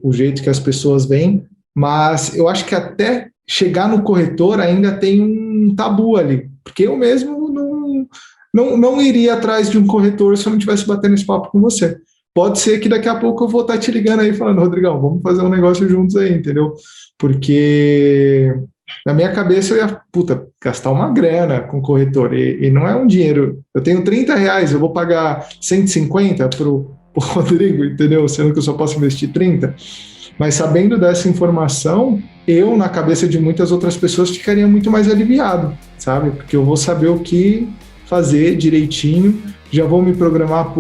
O jeito que as pessoas veem, mas eu acho que até chegar no corretor ainda tem um tabu ali, porque eu mesmo não iria atrás de um corretor se eu não tivesse batendo esse papo com você. Pode ser que daqui a pouco eu vou estar te ligando aí falando, Rodrigão, vamos fazer um negócio juntos aí, entendeu? Porque na minha cabeça eu ia, gastar uma grana com o corretor, e não é um dinheiro. Eu tenho R$ 30, eu vou pagar 150 pro Rodrigo, entendeu? Sendo que eu só posso investir 30. Mas sabendo dessa informação, eu, na cabeça de muitas outras pessoas, ficaria muito mais aliviado, sabe? Porque eu vou saber o que fazer direitinho, já vou me programar,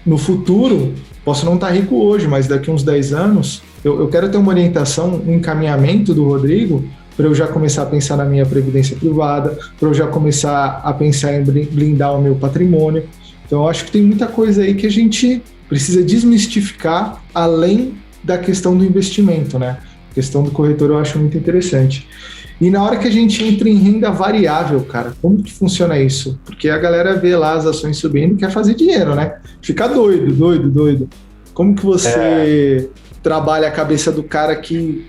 no futuro, posso não estar rico hoje, mas daqui uns 10 anos, eu quero ter uma orientação, um encaminhamento do Rodrigo, para eu já começar a pensar na minha previdência privada, para eu já começar a pensar em blindar o meu patrimônio. Então, eu acho que tem muita coisa aí que a gente precisa desmistificar, além da questão do investimento, né? A questão do corretor eu acho muito interessante. E na hora que a gente entra em renda variável, cara, como que funciona isso? Porque a galera vê lá as ações subindo e quer fazer dinheiro, né? Fica doido. Como que você trabalha a cabeça do cara que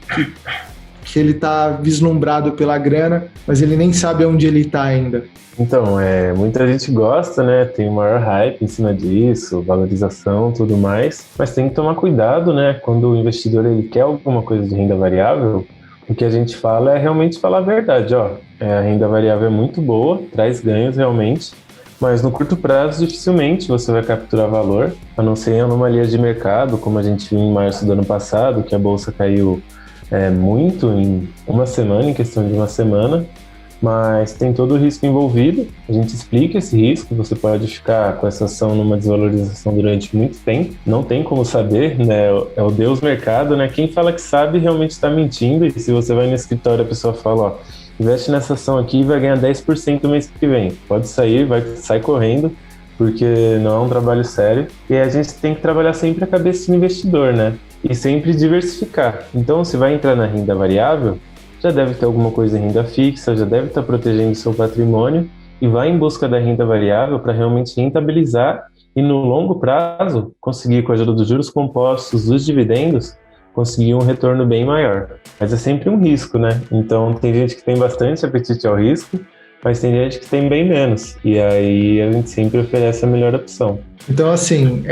ele tá vislumbrado pela grana, mas ele nem sabe onde ele tá ainda? Então, muita gente gosta, né? Tem o maior hype em cima disso, valorização, tudo mais. Mas tem que tomar cuidado, né? Quando o investidor ele quer alguma coisa de renda variável, o que a gente fala é realmente falar a verdade, ó. A renda variável é muito boa, traz ganhos realmente, mas no curto prazo dificilmente você vai capturar valor, a não ser em anomalias de mercado, como a gente viu em março do ano passado, que a bolsa caiu muito em uma semana, em questão de uma semana. Mas tem todo o risco envolvido, a gente explica esse risco, você pode ficar com essa ação numa desvalorização durante muito tempo, não tem como saber, né? É o Deus mercado, né? Quem fala que sabe realmente está mentindo, e se você vai no escritório a pessoa fala, ó, investe nessa ação aqui e vai ganhar 10% no mês que vem, pode sair, sai correndo, porque não é um trabalho sério, e a gente tem que trabalhar sempre a cabeça do investidor, né? E sempre diversificar. Então, se vai entrar na renda variável, já deve ter alguma coisa em renda fixa, já deve estar protegendo seu patrimônio e vai em busca da renda variável para realmente rentabilizar e no longo prazo conseguir, com a ajuda dos juros compostos, dos dividendos, conseguir um retorno bem maior. Mas é sempre um risco, né? Então tem gente que tem bastante apetite ao risco, mas tem gente que tem bem menos. E aí a gente sempre oferece a melhor opção. Então, assim,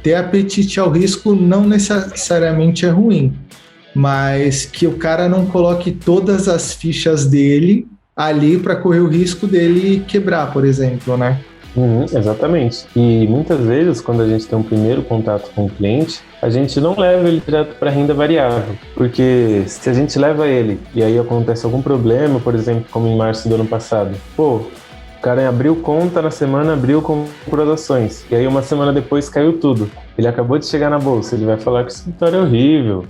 ter apetite ao risco não necessariamente é ruim, mas que o cara não coloque todas as fichas dele ali para correr o risco dele quebrar, por exemplo, né? Exatamente. E muitas vezes, quando a gente tem um primeiro contato com o cliente, a gente não leva ele direto para renda variável, porque se a gente leva ele e aí acontece algum problema, por exemplo, como em março do ano passado, o cara abriu conta na semana, comprou as ações, e aí uma semana depois caiu tudo. Ele acabou de chegar na bolsa, ele vai falar que o escritório é horrível,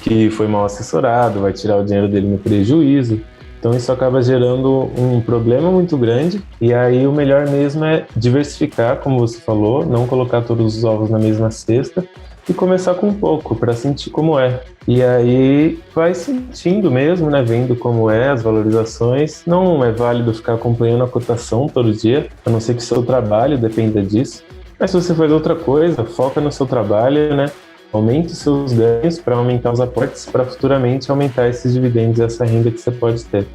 que foi mal assessorado, vai tirar o dinheiro dele no prejuízo. Então isso acaba gerando um problema muito grande, e aí o melhor mesmo é diversificar, como você falou, não colocar todos os ovos na mesma cesta e começar com pouco para sentir como é. E aí vai sentindo mesmo, né, vendo como é as valorizações. Não é válido ficar acompanhando a cotação todo dia, a não ser que o seu trabalho dependa disso. Mas se você faz outra coisa, foca no seu trabalho, né? Aumente os seus ganhos para aumentar os aportes, para futuramente aumentar esses dividendos e essa renda que você pode ter.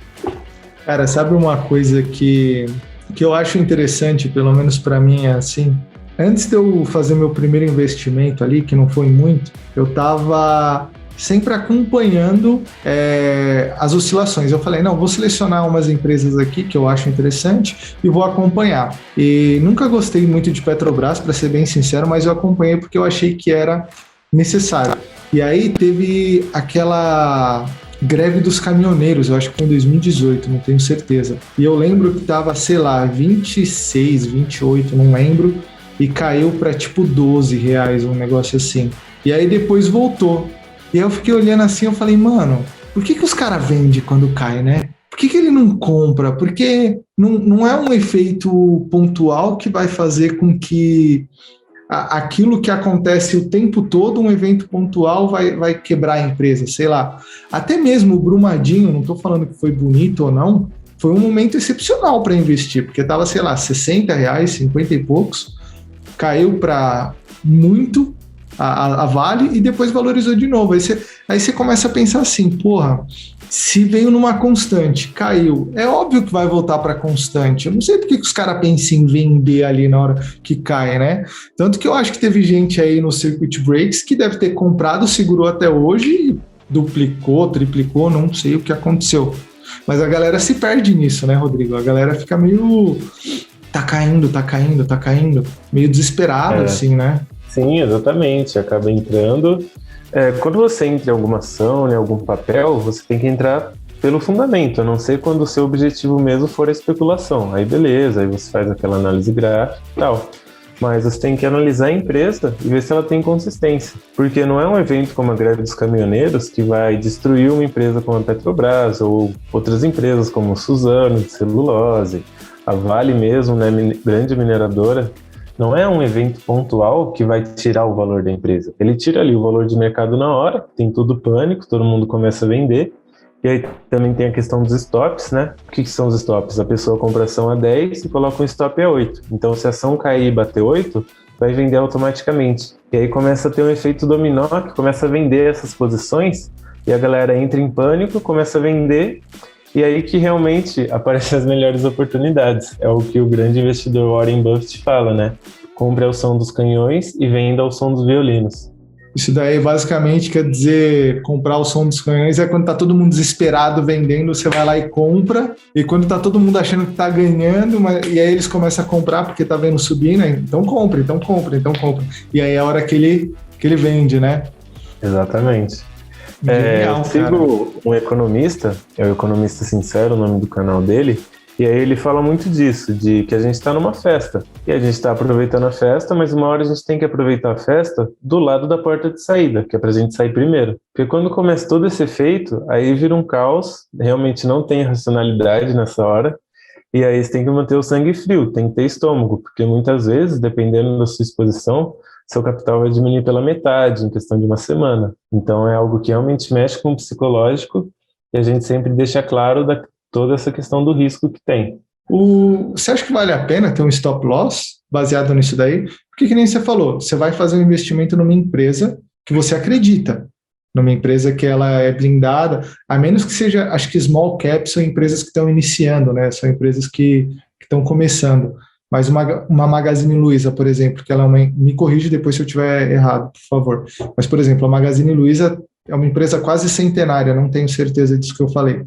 Cara, sabe uma coisa que eu acho interessante, pelo menos para mim é assim? Antes de eu fazer meu primeiro investimento ali, que não foi muito, eu estava sempre acompanhando as oscilações. Eu falei, não, vou selecionar umas empresas aqui que eu acho interessante e vou acompanhar. E nunca gostei muito de Petrobras, para ser bem sincero, mas eu acompanhei porque eu achei que era necessário. E aí teve aquela greve dos caminhoneiros, eu acho que foi em 2018, não tenho certeza. E eu lembro que estava, sei lá, 26, 28, não lembro, e caiu para tipo R$ 12, um negócio assim. E aí depois voltou. E aí eu fiquei olhando assim, eu falei, mano, por que os caras vendem quando cai, né? Por que ele não compra? Porque não é um efeito pontual que vai fazer com que aquilo que acontece o tempo todo, um evento pontual vai quebrar a empresa, sei lá. Até mesmo o Brumadinho, não estou falando que foi bonito ou não, foi um momento excepcional para investir, porque estava, sei lá, R$ 60, 50 e poucos, caiu para muito a Vale e depois valorizou de novo. Aí você começa a pensar assim, porra, se veio numa constante, caiu, é óbvio que vai voltar para constante. Eu não sei por que os caras pensam em vender ali na hora que cai, né? Tanto que eu acho que teve gente aí no Circuit Breaks que deve ter comprado, segurou até hoje e duplicou, triplicou, não sei o que aconteceu. Mas a galera se perde nisso, né, Rodrigo? A galera fica meio... tá caindo, tá caindo, tá caindo. Meio desesperado, assim, né? Sim, exatamente. Acaba entrando... quando você entra em alguma ação, em algum papel, você tem que entrar pelo fundamento, a não ser quando o seu objetivo mesmo for a especulação. Aí beleza, aí você faz aquela análise gráfica e tal. Mas você tem que analisar a empresa e ver se ela tem consistência. Porque não é um evento como a greve dos caminhoneiros que vai destruir uma empresa como a Petrobras ou outras empresas como Suzano, de celulose, a Vale mesmo, né, grande mineradora. Não é um evento pontual que vai tirar o valor da empresa. Ele tira ali o valor de mercado na hora, tem tudo pânico, todo mundo começa a vender. E aí também tem a questão dos stops, né? O que são os stops? A pessoa compra ação a 10 e coloca um stop a 8. Então, se a ação cair e bater 8, vai vender automaticamente. E aí começa a ter um efeito dominó que começa a vender essas posições e a galera entra em pânico, começa a vender. E aí que realmente aparecem as melhores oportunidades. É o que o grande investidor Warren Buffett fala, né? Compre ao som dos canhões e venda ao som dos violinos. Isso daí basicamente quer dizer comprar o som dos canhões é quando tá todo mundo desesperado vendendo, você vai lá e compra, e quando tá todo mundo achando que tá ganhando, e aí eles começam a comprar porque tá vendo subir, né? Então compra, então compra, então compra. E aí é a hora que ele vende, né? Exatamente. Genial, eu sigo um economista, é o Economista Sincero, o nome do canal dele, e aí ele fala muito disso, de que a gente está numa festa, e a gente está aproveitando a festa, mas uma hora a gente tem que aproveitar a festa do lado da porta de saída, que é para a gente sair primeiro. Porque quando começa todo esse efeito, aí vira um caos, realmente não tem racionalidade nessa hora, e aí você tem que manter o sangue frio, tem que ter estômago, porque muitas vezes, dependendo da sua exposição, seu capital vai diminuir pela metade em questão de uma semana. Então é algo que realmente mexe com o psicológico e a gente sempre deixa claro toda essa questão do risco que tem. Você acha que vale a pena ter um stop loss baseado nisso daí? Porque que nem você falou, você vai fazer um investimento numa empresa que você acredita, numa empresa que ela é blindada, a menos que seja, acho que small caps são empresas que estão iniciando, né? São empresas que estão começando. Mas uma Magazine Luiza, por exemplo, que ela é me corrige depois se eu estiver errado, por favor. Mas, por exemplo, a Magazine Luiza é uma empresa quase centenária, não tenho certeza disso que eu falei.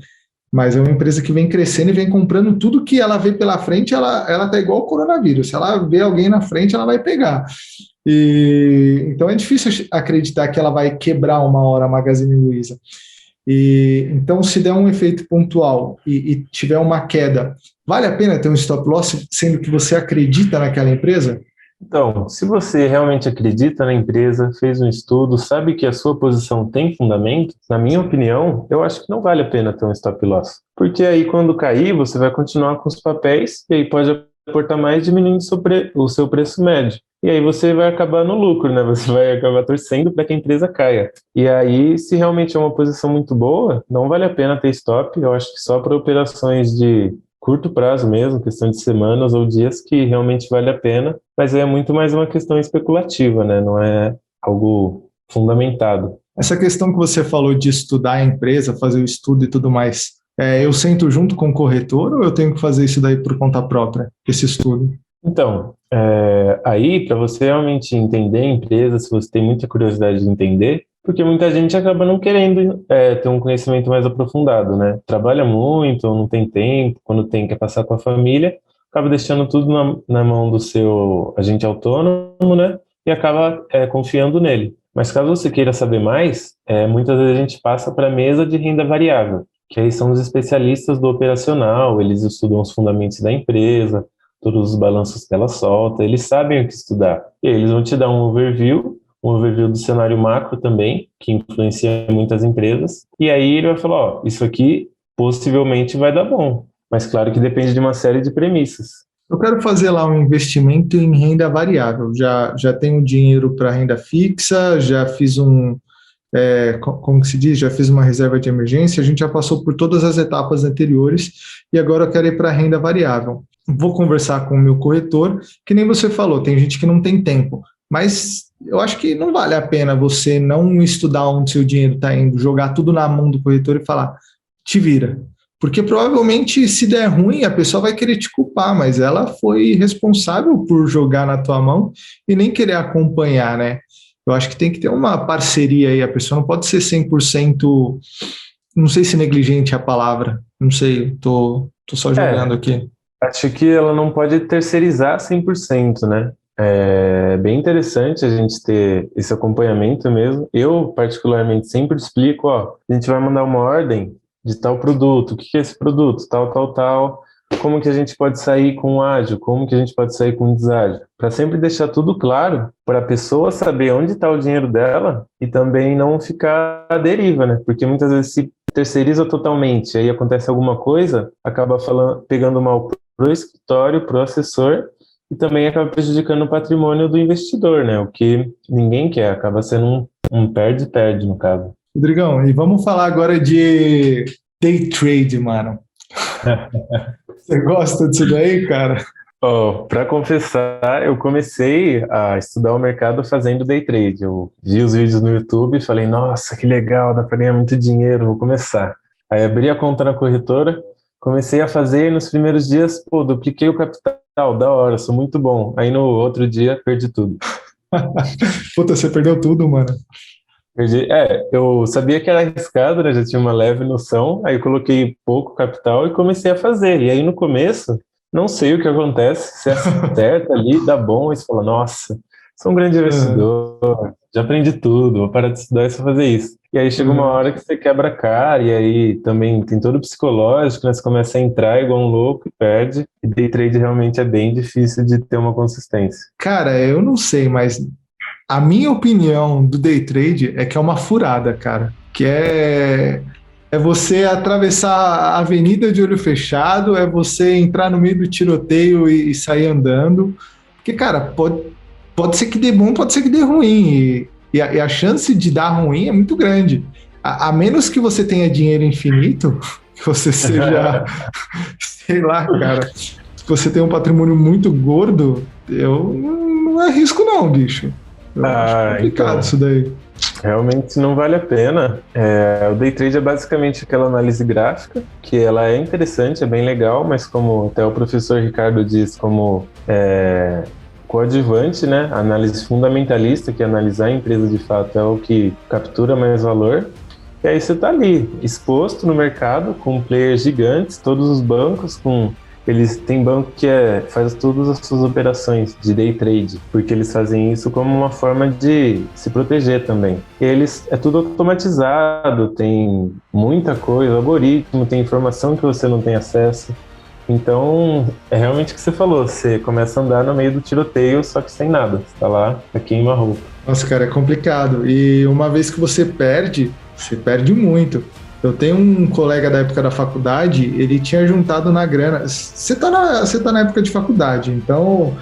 Mas é uma empresa que vem crescendo e vem comprando tudo que ela vê pela frente, ela tá igual o coronavírus. Se ela vê alguém na frente, ela vai pegar. Então é difícil acreditar que ela vai quebrar uma hora a Magazine Luiza. Então, se der um efeito pontual e tiver uma queda, vale a pena ter um stop loss, sendo que você acredita naquela empresa? Então, se você realmente acredita na empresa, fez um estudo, sabe que a sua posição tem fundamento, na minha opinião, eu acho que não vale a pena ter um stop loss. Porque aí, quando cair, você vai continuar com os papéis e aí pode aportar mais, diminuindo o seu preço médio. E aí você vai acabar no lucro, né? Você vai acabar torcendo para que a empresa caia. E aí, se realmente é uma posição muito boa, não vale a pena ter stop. Eu acho que só para operações de curto prazo mesmo, questão de semanas ou dias, que realmente vale a pena. Mas é muito mais uma questão especulativa, né? Não é algo fundamentado. Essa questão que você falou de estudar a empresa, fazer o estudo e tudo mais, eu sento junto com o corretor ou eu tenho que fazer isso daí por conta própria, esse estudo? Então, aí, para você realmente entender a empresa, se você tem muita curiosidade de entender, porque muita gente acaba não querendo ter um conhecimento mais aprofundado, né? Trabalha muito, não tem tempo, quando tem quer passar com a família, acaba deixando tudo na mão do seu agente autônomo, né? E acaba confiando nele. Mas caso você queira saber mais, muitas vezes a gente passa para a mesa de renda variável, que aí são os especialistas do operacional, eles estudam os fundamentos da empresa, todos os balanços que ela solta, eles sabem o que estudar. E aí eles vão te dar um overview do cenário macro também, que influencia muitas empresas, e aí ele vai falar, ó, isso aqui possivelmente vai dar bom, mas claro que depende de uma série de premissas. Eu quero fazer lá um investimento em renda variável. Já tenho dinheiro para renda fixa, já fiz como que se diz? Já fiz uma reserva de emergência, a gente já passou por todas as etapas anteriores e agora eu quero ir para a renda variável. Vou conversar com o meu corretor, que nem você falou, tem gente que não tem tempo, mas eu acho que não vale a pena você não estudar onde seu dinheiro está indo, jogar tudo na mão do corretor e falar, te vira. Porque provavelmente, se der ruim, a pessoa vai querer te culpar, mas ela foi responsável por jogar na tua mão e nem querer acompanhar, né? Eu acho que tem que ter uma parceria aí, a pessoa não pode ser 100%, não sei se negligente é a palavra, não sei, tô só jogando aqui. Acho que ela não pode terceirizar 100%, né? É bem interessante a gente ter esse acompanhamento mesmo. Eu, particularmente, sempre explico, ó, a gente vai mandar uma ordem de tal produto, o que é esse produto, tal, como que a gente pode sair com ágil, como que a gente pode sair com deságil, para sempre deixar tudo claro, para a pessoa saber onde está o dinheiro dela e também não ficar à deriva, né? Porque muitas vezes se terceiriza totalmente, aí acontece alguma coisa, acaba pegando mal pro escritório, pro assessor, e também acaba prejudicando o patrimônio do investidor, né? O que ninguém quer, acaba sendo um perde-perde, no caso. Rodrigão, e vamos falar agora de day trade, mano. Você gosta disso daí, cara? Para confessar, eu comecei a estudar o mercado fazendo day trade. Eu vi os vídeos no YouTube e falei, nossa, que legal, dá para ganhar muito dinheiro, vou começar. Aí abri a conta na corretora, comecei a fazer e nos primeiros dias, dupliquei o capital, da hora, sou muito bom. Aí no outro dia, perdi tudo. Puta, você perdeu tudo, mano. Perdi. Eu sabia que era arriscado, né? Já tinha uma leve noção, aí eu coloquei pouco capital e comecei a fazer. E aí no começo, não sei o que acontece, você acerta ali, dá bom, e você fala, nossa, sou um grande investidor, já aprendi tudo, vou parar de estudar e só fazer isso. E aí chega uma hora que você quebra a cara, e aí também tem todo o psicológico, né? Você começa a entrar igual um louco e perde. E day trade realmente é bem difícil de ter uma consistência. Cara, eu não sei, mas a minha opinião do day trade é que é uma furada, cara. Que é você atravessar a avenida de olho fechado, é você entrar no meio do tiroteio e sair andando. Porque, cara, pode ser que dê bom, pode ser que dê ruim. E a chance de dar ruim é muito grande. A menos que você tenha dinheiro infinito, que você seja, sei lá, cara, se você tem um patrimônio muito gordo, eu não arrisco não, bicho. Eu acho complicado então, isso daí. Realmente não vale a pena. O day trade é basicamente aquela análise gráfica, que ela é interessante, é bem legal, mas como até o professor Ricardo diz, como coadjuvante, né? A análise fundamentalista, que é analisar a empresa de fato, é o que captura mais valor. E aí você está ali, exposto no mercado, com players gigantes, todos os bancos eles têm banco que faz todas as suas operações de day trade, porque eles fazem isso como uma forma de se proteger também. E é tudo automatizado, tem muita coisa, algoritmo, tem informação que você não tem acesso. Então, é realmente o que você falou, você começa a andar no meio do tiroteio, só que sem nada, você tá lá, a queima-roupa. Nossa, cara, é complicado. E uma vez que você perde muito. Eu tenho um colega da época da faculdade, ele tinha juntado na grana. Você tá na época de faculdade, então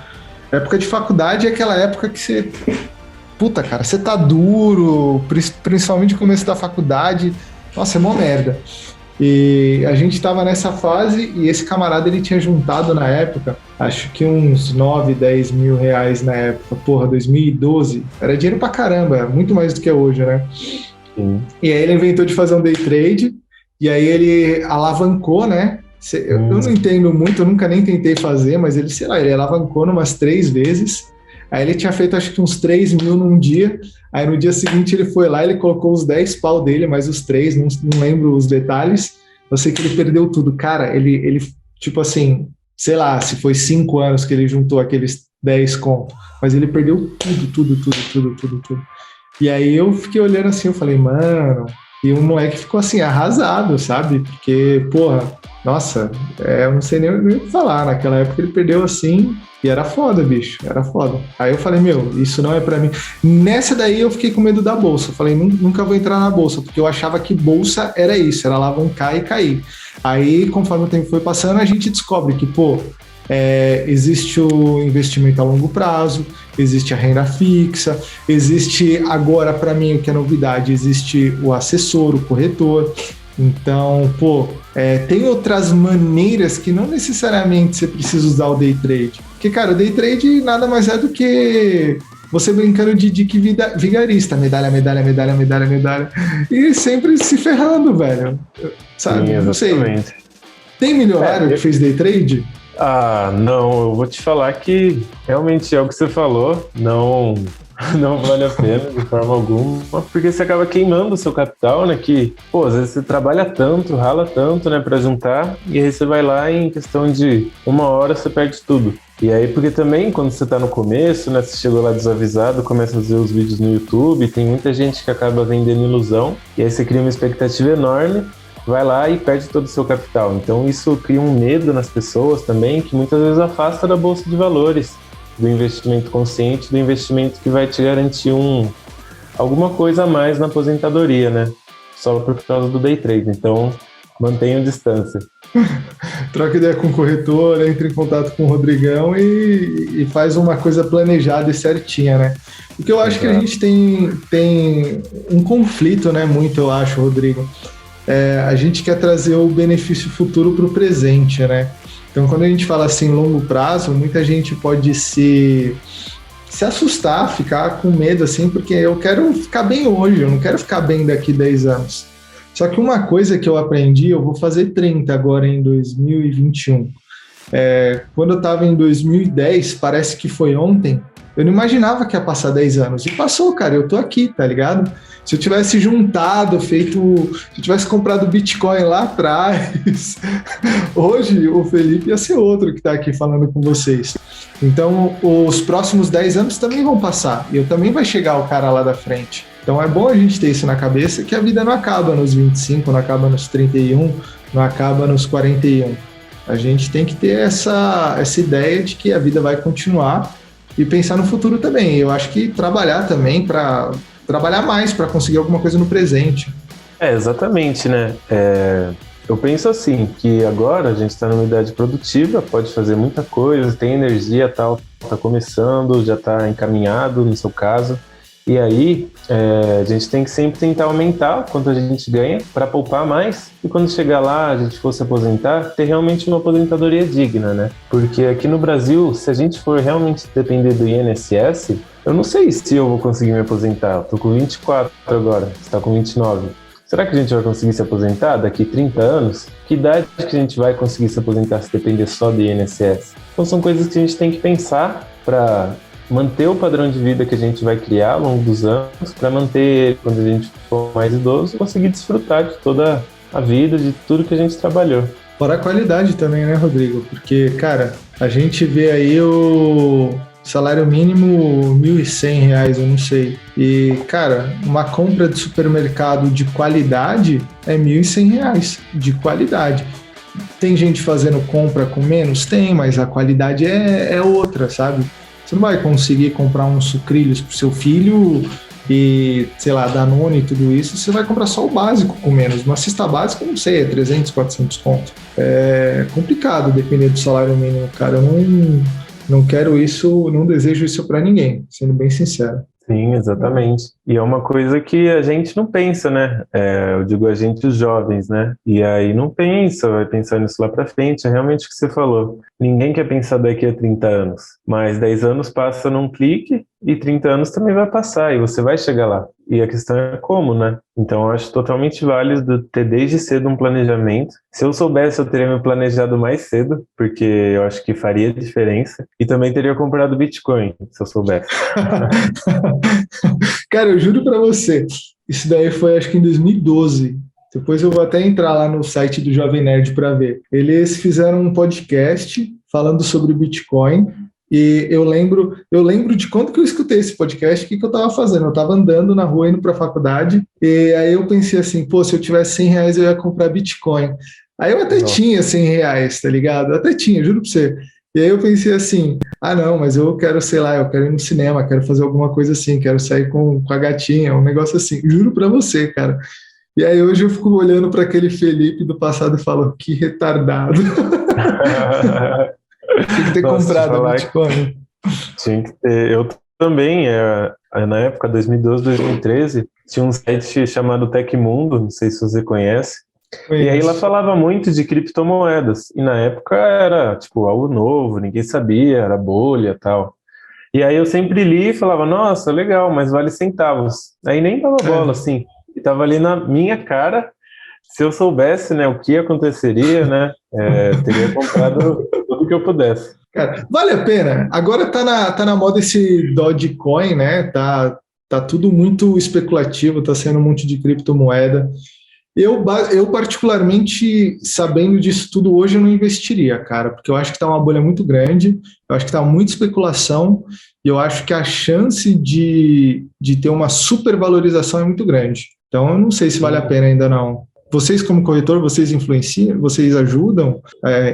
a época de faculdade é aquela época que você... Puta, cara, você tá duro, principalmente no começo da faculdade. Nossa, é mó merda. E a gente estava nessa fase e esse camarada ele tinha juntado na época, acho que uns 9, 10 mil reais na época, porra, 2012. Era dinheiro pra caramba, muito mais do que é hoje, né? Sim. E aí ele inventou de fazer um day trade e aí ele alavancou, né? Eu não entendo muito, eu nunca nem tentei fazer, mas ele, sei lá, ele alavancou umas 3 vezes. Aí ele tinha feito acho que uns 3 mil num dia. Aí no dia seguinte ele foi lá, ele colocou os 10 pau dele, mais os 3, não lembro os detalhes. Eu sei que ele perdeu tudo. Cara, ele tipo assim, sei lá, se foi 5 anos que ele juntou aqueles 10 conto, mas ele perdeu tudo. E aí eu fiquei olhando assim, eu falei, mano, e o moleque ficou assim, arrasado, sabe? Porque, porra, nossa, eu não sei nem o que falar. Naquela época ele perdeu assim e era foda, bicho, era foda. Aí eu falei, meu, isso não é pra mim. Nessa daí eu fiquei com medo da bolsa. Eu falei, nunca vou entrar na bolsa, porque eu achava que bolsa era isso, era alavancar e cair. Aí, conforme o tempo foi passando, a gente descobre que, pô, existe o investimento a longo prazo, existe a renda fixa, existe agora, para mim, o que é novidade, existe o assessor, o corretor. Então, pô, tem outras maneiras que não necessariamente você precisa usar o day trade. Porque, cara, o day trade nada mais é do que você brincando de que vigarista, medalha, e sempre se ferrando, velho. Sabe? Sim, não sei. exatamente. Tem milionário que fez day trade? Ah, não, eu vou te falar que realmente é o que você falou, não vale a pena de forma alguma, porque você acaba queimando o seu capital, né, que, pô, às vezes você trabalha tanto, rala tanto, né, pra juntar, e aí você vai lá e em questão de 1 hora você perde tudo. E aí, porque também, quando você tá no começo, né, você chegou lá desavisado, começa a fazer os vídeos no YouTube, tem muita gente que acaba vendendo ilusão, e aí você cria uma expectativa enorme, vai lá e perde todo o seu capital. Então isso cria um medo nas pessoas também, que muitas vezes afasta da bolsa de valores, do investimento consciente, do investimento que vai te garantir alguma coisa a mais na aposentadoria, né? Só por causa do day trade. Então, mantenha distância. Troca ideia com o corretor, entra em contato com o Rodrigão e faz uma coisa planejada e certinha, né? Porque eu acho que a gente tem um conflito, né? Muito, eu acho, Rodrigo. A gente quer trazer o benefício futuro para o presente, né? Então, quando a gente fala assim longo prazo, muita gente pode se assustar, ficar com medo, assim, porque eu quero ficar bem hoje, eu não quero ficar bem daqui 10 anos. Só que uma coisa que eu aprendi, eu vou fazer 30 agora em 2021. Quando eu estava em 2010, parece que foi ontem, eu não imaginava que ia passar 10 anos. E passou, cara, eu tô aqui, tá ligado? Se eu tivesse juntado, se eu tivesse comprado Bitcoin lá atrás, hoje o Felipe ia ser outro que está aqui falando com vocês. Então, os próximos 10 anos também vão passar, e eu também vai chegar o cara lá da frente. Então, é bom a gente ter isso na cabeça, que a vida não acaba nos 25, não acaba nos 31, não acaba nos 41. A gente tem que ter essa ideia de que a vida vai continuar e pensar no futuro também. Eu acho que trabalhar também para trabalhar mais para conseguir alguma coisa no presente. Exatamente, né? Eu penso assim, que agora a gente está numa idade produtiva, pode fazer muita coisa, tem energia, tal, tá começando, já está encaminhado no seu caso. E aí, a gente tem que sempre tentar aumentar o quanto a gente ganha para poupar mais. E quando chegar lá, a gente for se aposentar, ter realmente uma aposentadoria digna, né? Porque aqui no Brasil, se a gente for realmente depender do INSS, eu não sei se eu vou conseguir me aposentar. Eu tô com 24 agora, você tá com 29. Será que a gente vai conseguir se aposentar daqui 30 anos? Que idade que a gente vai conseguir se aposentar se depender só do INSS? Então são coisas que a gente tem que pensar para manter o padrão de vida que a gente vai criar ao longo dos anos, para manter, quando a gente for mais idoso, conseguir desfrutar de toda a vida, de tudo que a gente trabalhou. Fora a qualidade também, né, Rodrigo? Porque, cara, a gente vê aí o salário mínimo R$ 1.100, eu não sei. E, cara, uma compra de supermercado de qualidade é R$ 1.100 de qualidade. Tem gente fazendo compra com menos? Tem, mas a qualidade é outra, sabe? Você não vai conseguir comprar uns sucrilhos pro seu filho e, sei lá, Danone e tudo isso, você vai comprar só o básico com menos. Uma cesta básica, não sei, 300, 400 conto. É complicado depender do salário mínimo, cara. Eu não quero isso, não desejo isso para ninguém, sendo bem sincero. Sim, exatamente. E é uma coisa que a gente não pensa, né? Eu digo a gente, os jovens, né? E aí não pensa, vai pensar nisso lá pra frente. É realmente o que você falou. Ninguém quer pensar daqui a 30 anos. Mas 10 anos passa num clique e 30 anos também vai passar e você vai chegar lá. E a questão é como, né? Então eu acho totalmente válido ter desde cedo um planejamento. Se eu soubesse, eu teria me planejado mais cedo, porque eu acho que faria diferença. E também teria comprado Bitcoin, se eu soubesse. Cara, eu juro pra você, isso daí foi acho que em 2012. Depois eu vou até entrar lá no site do Jovem Nerd para ver. Eles fizeram um podcast falando sobre o Bitcoin. E eu lembro de quando que eu escutei esse podcast, o que eu estava fazendo? Eu estava andando na rua, indo para a faculdade, e aí eu pensei assim, pô, se eu tivesse R$ 100, eu ia comprar Bitcoin. Aí eu até Nossa. tinha R$ 100, tá ligado? Eu até tinha, juro para você. E aí eu pensei assim, ah não, mas eu quero, sei lá, eu quero ir no cinema, quero fazer alguma coisa assim, quero sair com a gatinha, um negócio assim. Juro para você, cara. E aí hoje eu fico olhando para aquele Felipe do passado e falo, que retardado. Tinha que ter Nossa, te comprado falar que Bitcoin. tinha que ter. Eu também, na época, 2012, 2013, tinha um site chamado Tecmundo, não sei se você conhece. E aí ela Conheço. falava muito de criptomoedas. E na época era, tipo, algo novo, ninguém sabia, era bolha e tal. E aí eu sempre li e falava, nossa, legal, mas vale centavos. Aí nem dava bola, É. assim. E tava ali na minha cara, se eu soubesse, né, o que aconteceria, né, teria comprado tudo que eu pudesse. Cara, vale a pena. Agora tá na moda esse Dogecoin, né? Tá tudo muito especulativo, tá sendo um monte de criptomoeda. Eu particularmente, sabendo disso tudo hoje, eu não investiria, cara, porque eu acho que tá uma bolha muito grande, eu acho que tá muita especulação, e eu acho que a chance de ter uma supervalorização é muito grande. Então, eu não sei se vale a Sim. pena ainda não. Vocês, como corretor, vocês influenciam, vocês ajudam,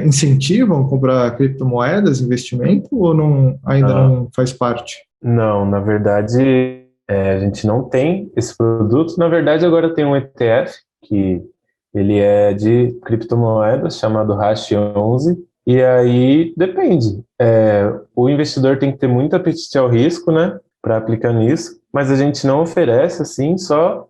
incentivam a comprar criptomoedas, investimento, ou não, ainda Ah, não faz parte? não, na verdade, a gente não tem esse produto. Na verdade, agora tem um ETF, que ele é de criptomoedas, chamado Hash 11, e aí depende. O investidor tem que ter muito apetite ao risco, né, para aplicar nisso, mas a gente não oferece, assim, só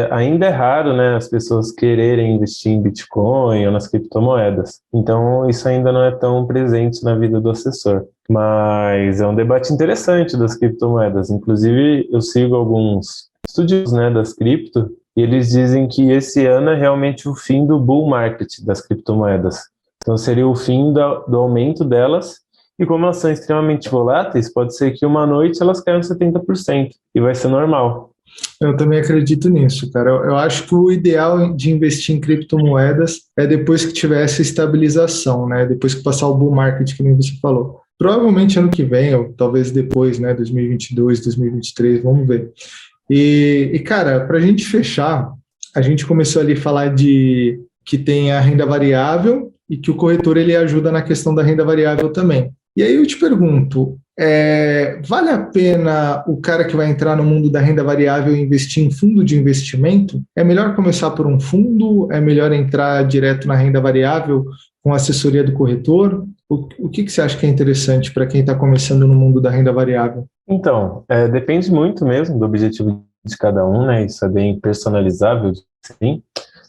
ainda é raro, né, as pessoas quererem investir em Bitcoin ou nas criptomoedas. Então, isso ainda não é tão presente na vida do assessor. Mas é um debate interessante das criptomoedas. Inclusive, eu sigo alguns estudiosos, né, das cripto, e eles dizem que esse ano é realmente o fim do bull market das criptomoedas. Então, seria o fim do aumento delas. E como elas são extremamente voláteis, pode ser que uma noite elas caiam 70%, e vai ser normal. Eu também acredito nisso, cara. Eu acho que o ideal de investir em criptomoedas é depois que tiver essa estabilização, né? Depois que passar o bull market, que nem você falou. Provavelmente ano que vem, ou talvez depois, né? 2022, 2023, vamos ver. Cara, para a gente fechar, a gente começou ali a falar de que tem a renda variável e que o corretor ele ajuda na questão da renda variável também. E aí eu te pergunto, vale a pena o cara que vai entrar no mundo da renda variável investir em fundo de investimento? É melhor começar por um fundo? É melhor entrar direto na renda variável com a assessoria do corretor? O que você acha que é interessante para quem está começando no mundo da renda variável? Então, depende muito mesmo do objetivo de cada um, né? Isso é bem personalizável, sim.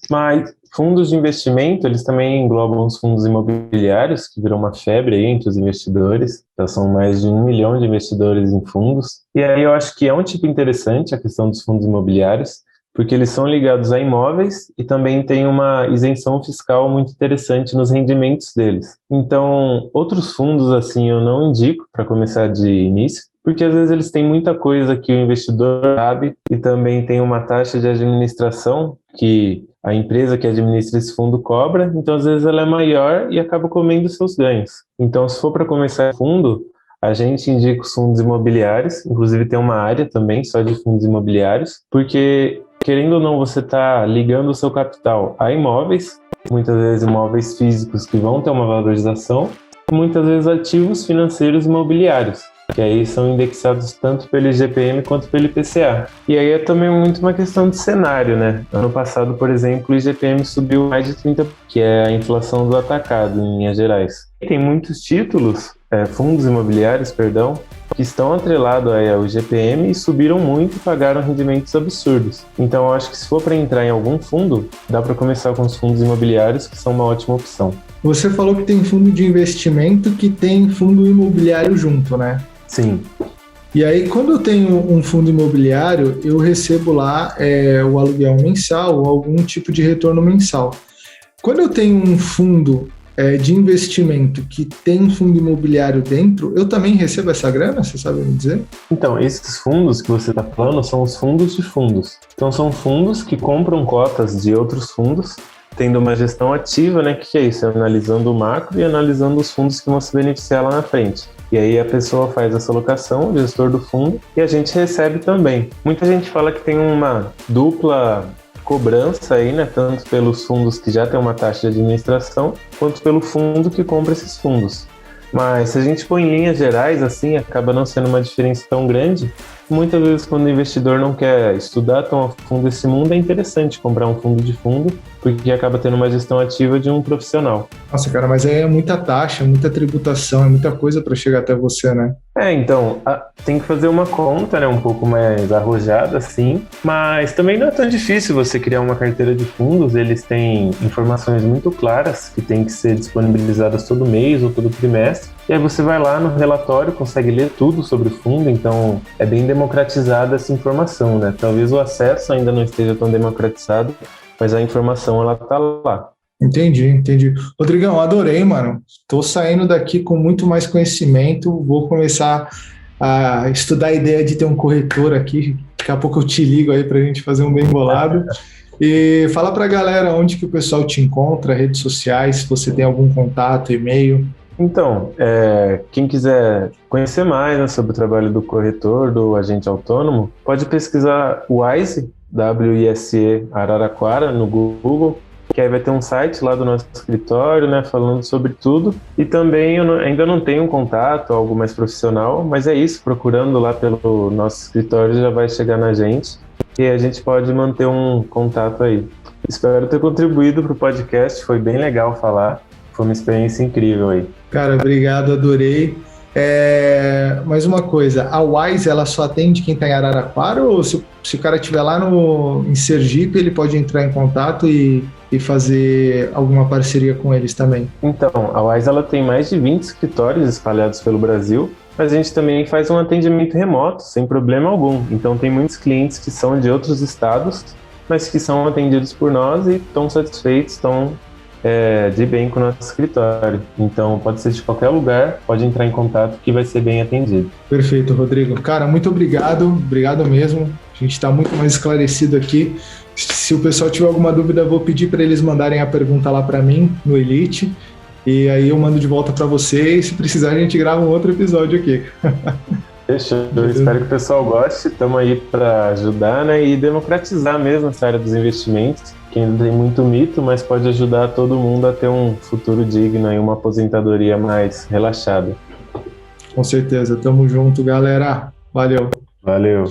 Mas fundos de investimento, eles também englobam os fundos imobiliários, que viram uma febre aí entre os investidores. Já são mais de 1 milhão de investidores em fundos. E aí eu acho que é um tipo interessante a questão dos fundos imobiliários, porque eles são ligados a imóveis e também tem uma isenção fiscal muito interessante nos rendimentos deles. Então, outros fundos, assim, eu não indico para começar de início, porque às vezes eles têm muita coisa que o investidor sabe e também tem uma taxa de administração que a empresa que administra esse fundo cobra, então às vezes ela é maior e acaba comendo seus ganhos. Então, se for para começar fundo, a gente indica os fundos imobiliários, inclusive tem uma área também só de fundos imobiliários, porque querendo ou não, você está ligando o seu capital a imóveis, muitas vezes imóveis físicos que vão ter uma valorização, muitas vezes ativos financeiros imobiliários, que aí são indexados tanto pelo IGPM quanto pelo IPCA. E aí é também muito uma questão de cenário, né? Ano passado, por exemplo, o IGPM subiu mais de 30%, que é a inflação do atacado, em Minas Gerais. E tem muitos títulos fundos imobiliários, perdão, que estão atrelados aí ao IGPM e subiram muito e pagaram rendimentos absurdos. Então, eu acho que se for para entrar em algum fundo, dá para começar com os fundos imobiliários, que são uma ótima opção. Você falou que tem fundo de investimento que tem fundo imobiliário junto, né? Sim. E aí, quando eu tenho um fundo imobiliário, eu recebo lá o aluguel mensal ou algum tipo de retorno mensal. Quando eu tenho um fundo de investimento que tem um fundo imobiliário dentro, eu também recebo essa grana? Você sabe me dizer? Então, esses fundos que você está falando são os fundos de fundos. Então, são fundos que compram cotas de outros fundos, tendo uma gestão ativa, né? Que é isso? É analisando o macro e analisando os fundos que vão se beneficiar lá na frente. E aí a pessoa faz essa alocação, o gestor do fundo, e a gente recebe também. Muita gente fala que tem uma dupla cobrança aí, né? Tanto pelos fundos que já têm uma taxa de administração, quanto pelo fundo que compra esses fundos. Mas se a gente põe em linhas gerais, assim, acaba não sendo uma diferença tão grande. Muitas vezes, quando o investidor não quer estudar tão a fundo esse mundo, é interessante comprar um fundo de fundo, porque acaba tendo uma gestão ativa de um profissional. Nossa, cara, mas aí é muita taxa, muita tributação, é muita coisa para chegar até você, né? Então, tem que fazer uma conta, né, um pouco mais arrojada, assim, mas também não é tão difícil você criar uma carteira de fundos. Eles têm informações muito claras que têm que ser disponibilizadas todo mês ou todo trimestre, e aí você vai lá no relatório, consegue ler tudo sobre o fundo. Então é bem democratizada essa informação, né? Talvez o acesso ainda não esteja tão democratizado, mas a informação ela tá lá. Entendi. Rodrigão, adorei, mano. Tô saindo daqui com muito mais conhecimento. Vou começar a estudar a ideia de ter um corretor aqui. Daqui a pouco eu te ligo aí pra gente fazer um bem bolado. E fala pra galera onde que o pessoal te encontra, redes sociais, se você tem algum contato, e-mail. Então, quem quiser conhecer mais, né, sobre o trabalho do corretor, do agente autônomo, pode pesquisar o WISE, WISE Araraquara, no Google, que aí vai ter um site lá do nosso escritório, né, falando sobre tudo. E também ainda não tenho um contato, algo mais profissional, mas é isso, procurando lá pelo nosso escritório já vai chegar na gente e a gente pode manter um contato aí. Espero ter contribuído para o podcast, foi bem legal falar, foi uma experiência incrível aí. Cara, obrigado, adorei. Mais uma coisa, a Wise, ela só atende quem está em Araraquara, ou se o cara estiver lá em Sergipe, ele pode entrar em contato e fazer alguma parceria com eles também? Então, a Wise ela tem mais de 20 escritórios espalhados pelo Brasil, mas a gente também faz um atendimento remoto, sem problema algum. Então tem muitos clientes que são de outros estados, mas que são atendidos por nós e estão satisfeitos, estão de bem com o nosso escritório. Então pode ser de qualquer lugar, pode entrar em contato que vai ser bem atendido. Perfeito, Rodrigo. Cara, muito obrigado mesmo. A gente está muito mais esclarecido aqui. Se o pessoal tiver alguma dúvida, eu vou pedir para eles mandarem a pergunta lá para mim no Elite, e aí eu mando de volta para vocês. Se precisar, a gente grava um outro episódio aqui. Fechou. Eu espero que o pessoal goste. Estamos aí para ajudar, né, e democratizar mesmo essa área dos investimentos, que ainda tem muito mito, mas pode ajudar todo mundo a ter um futuro digno e uma aposentadoria mais relaxada. Com certeza. Tamo junto, galera. Valeu. Valeu.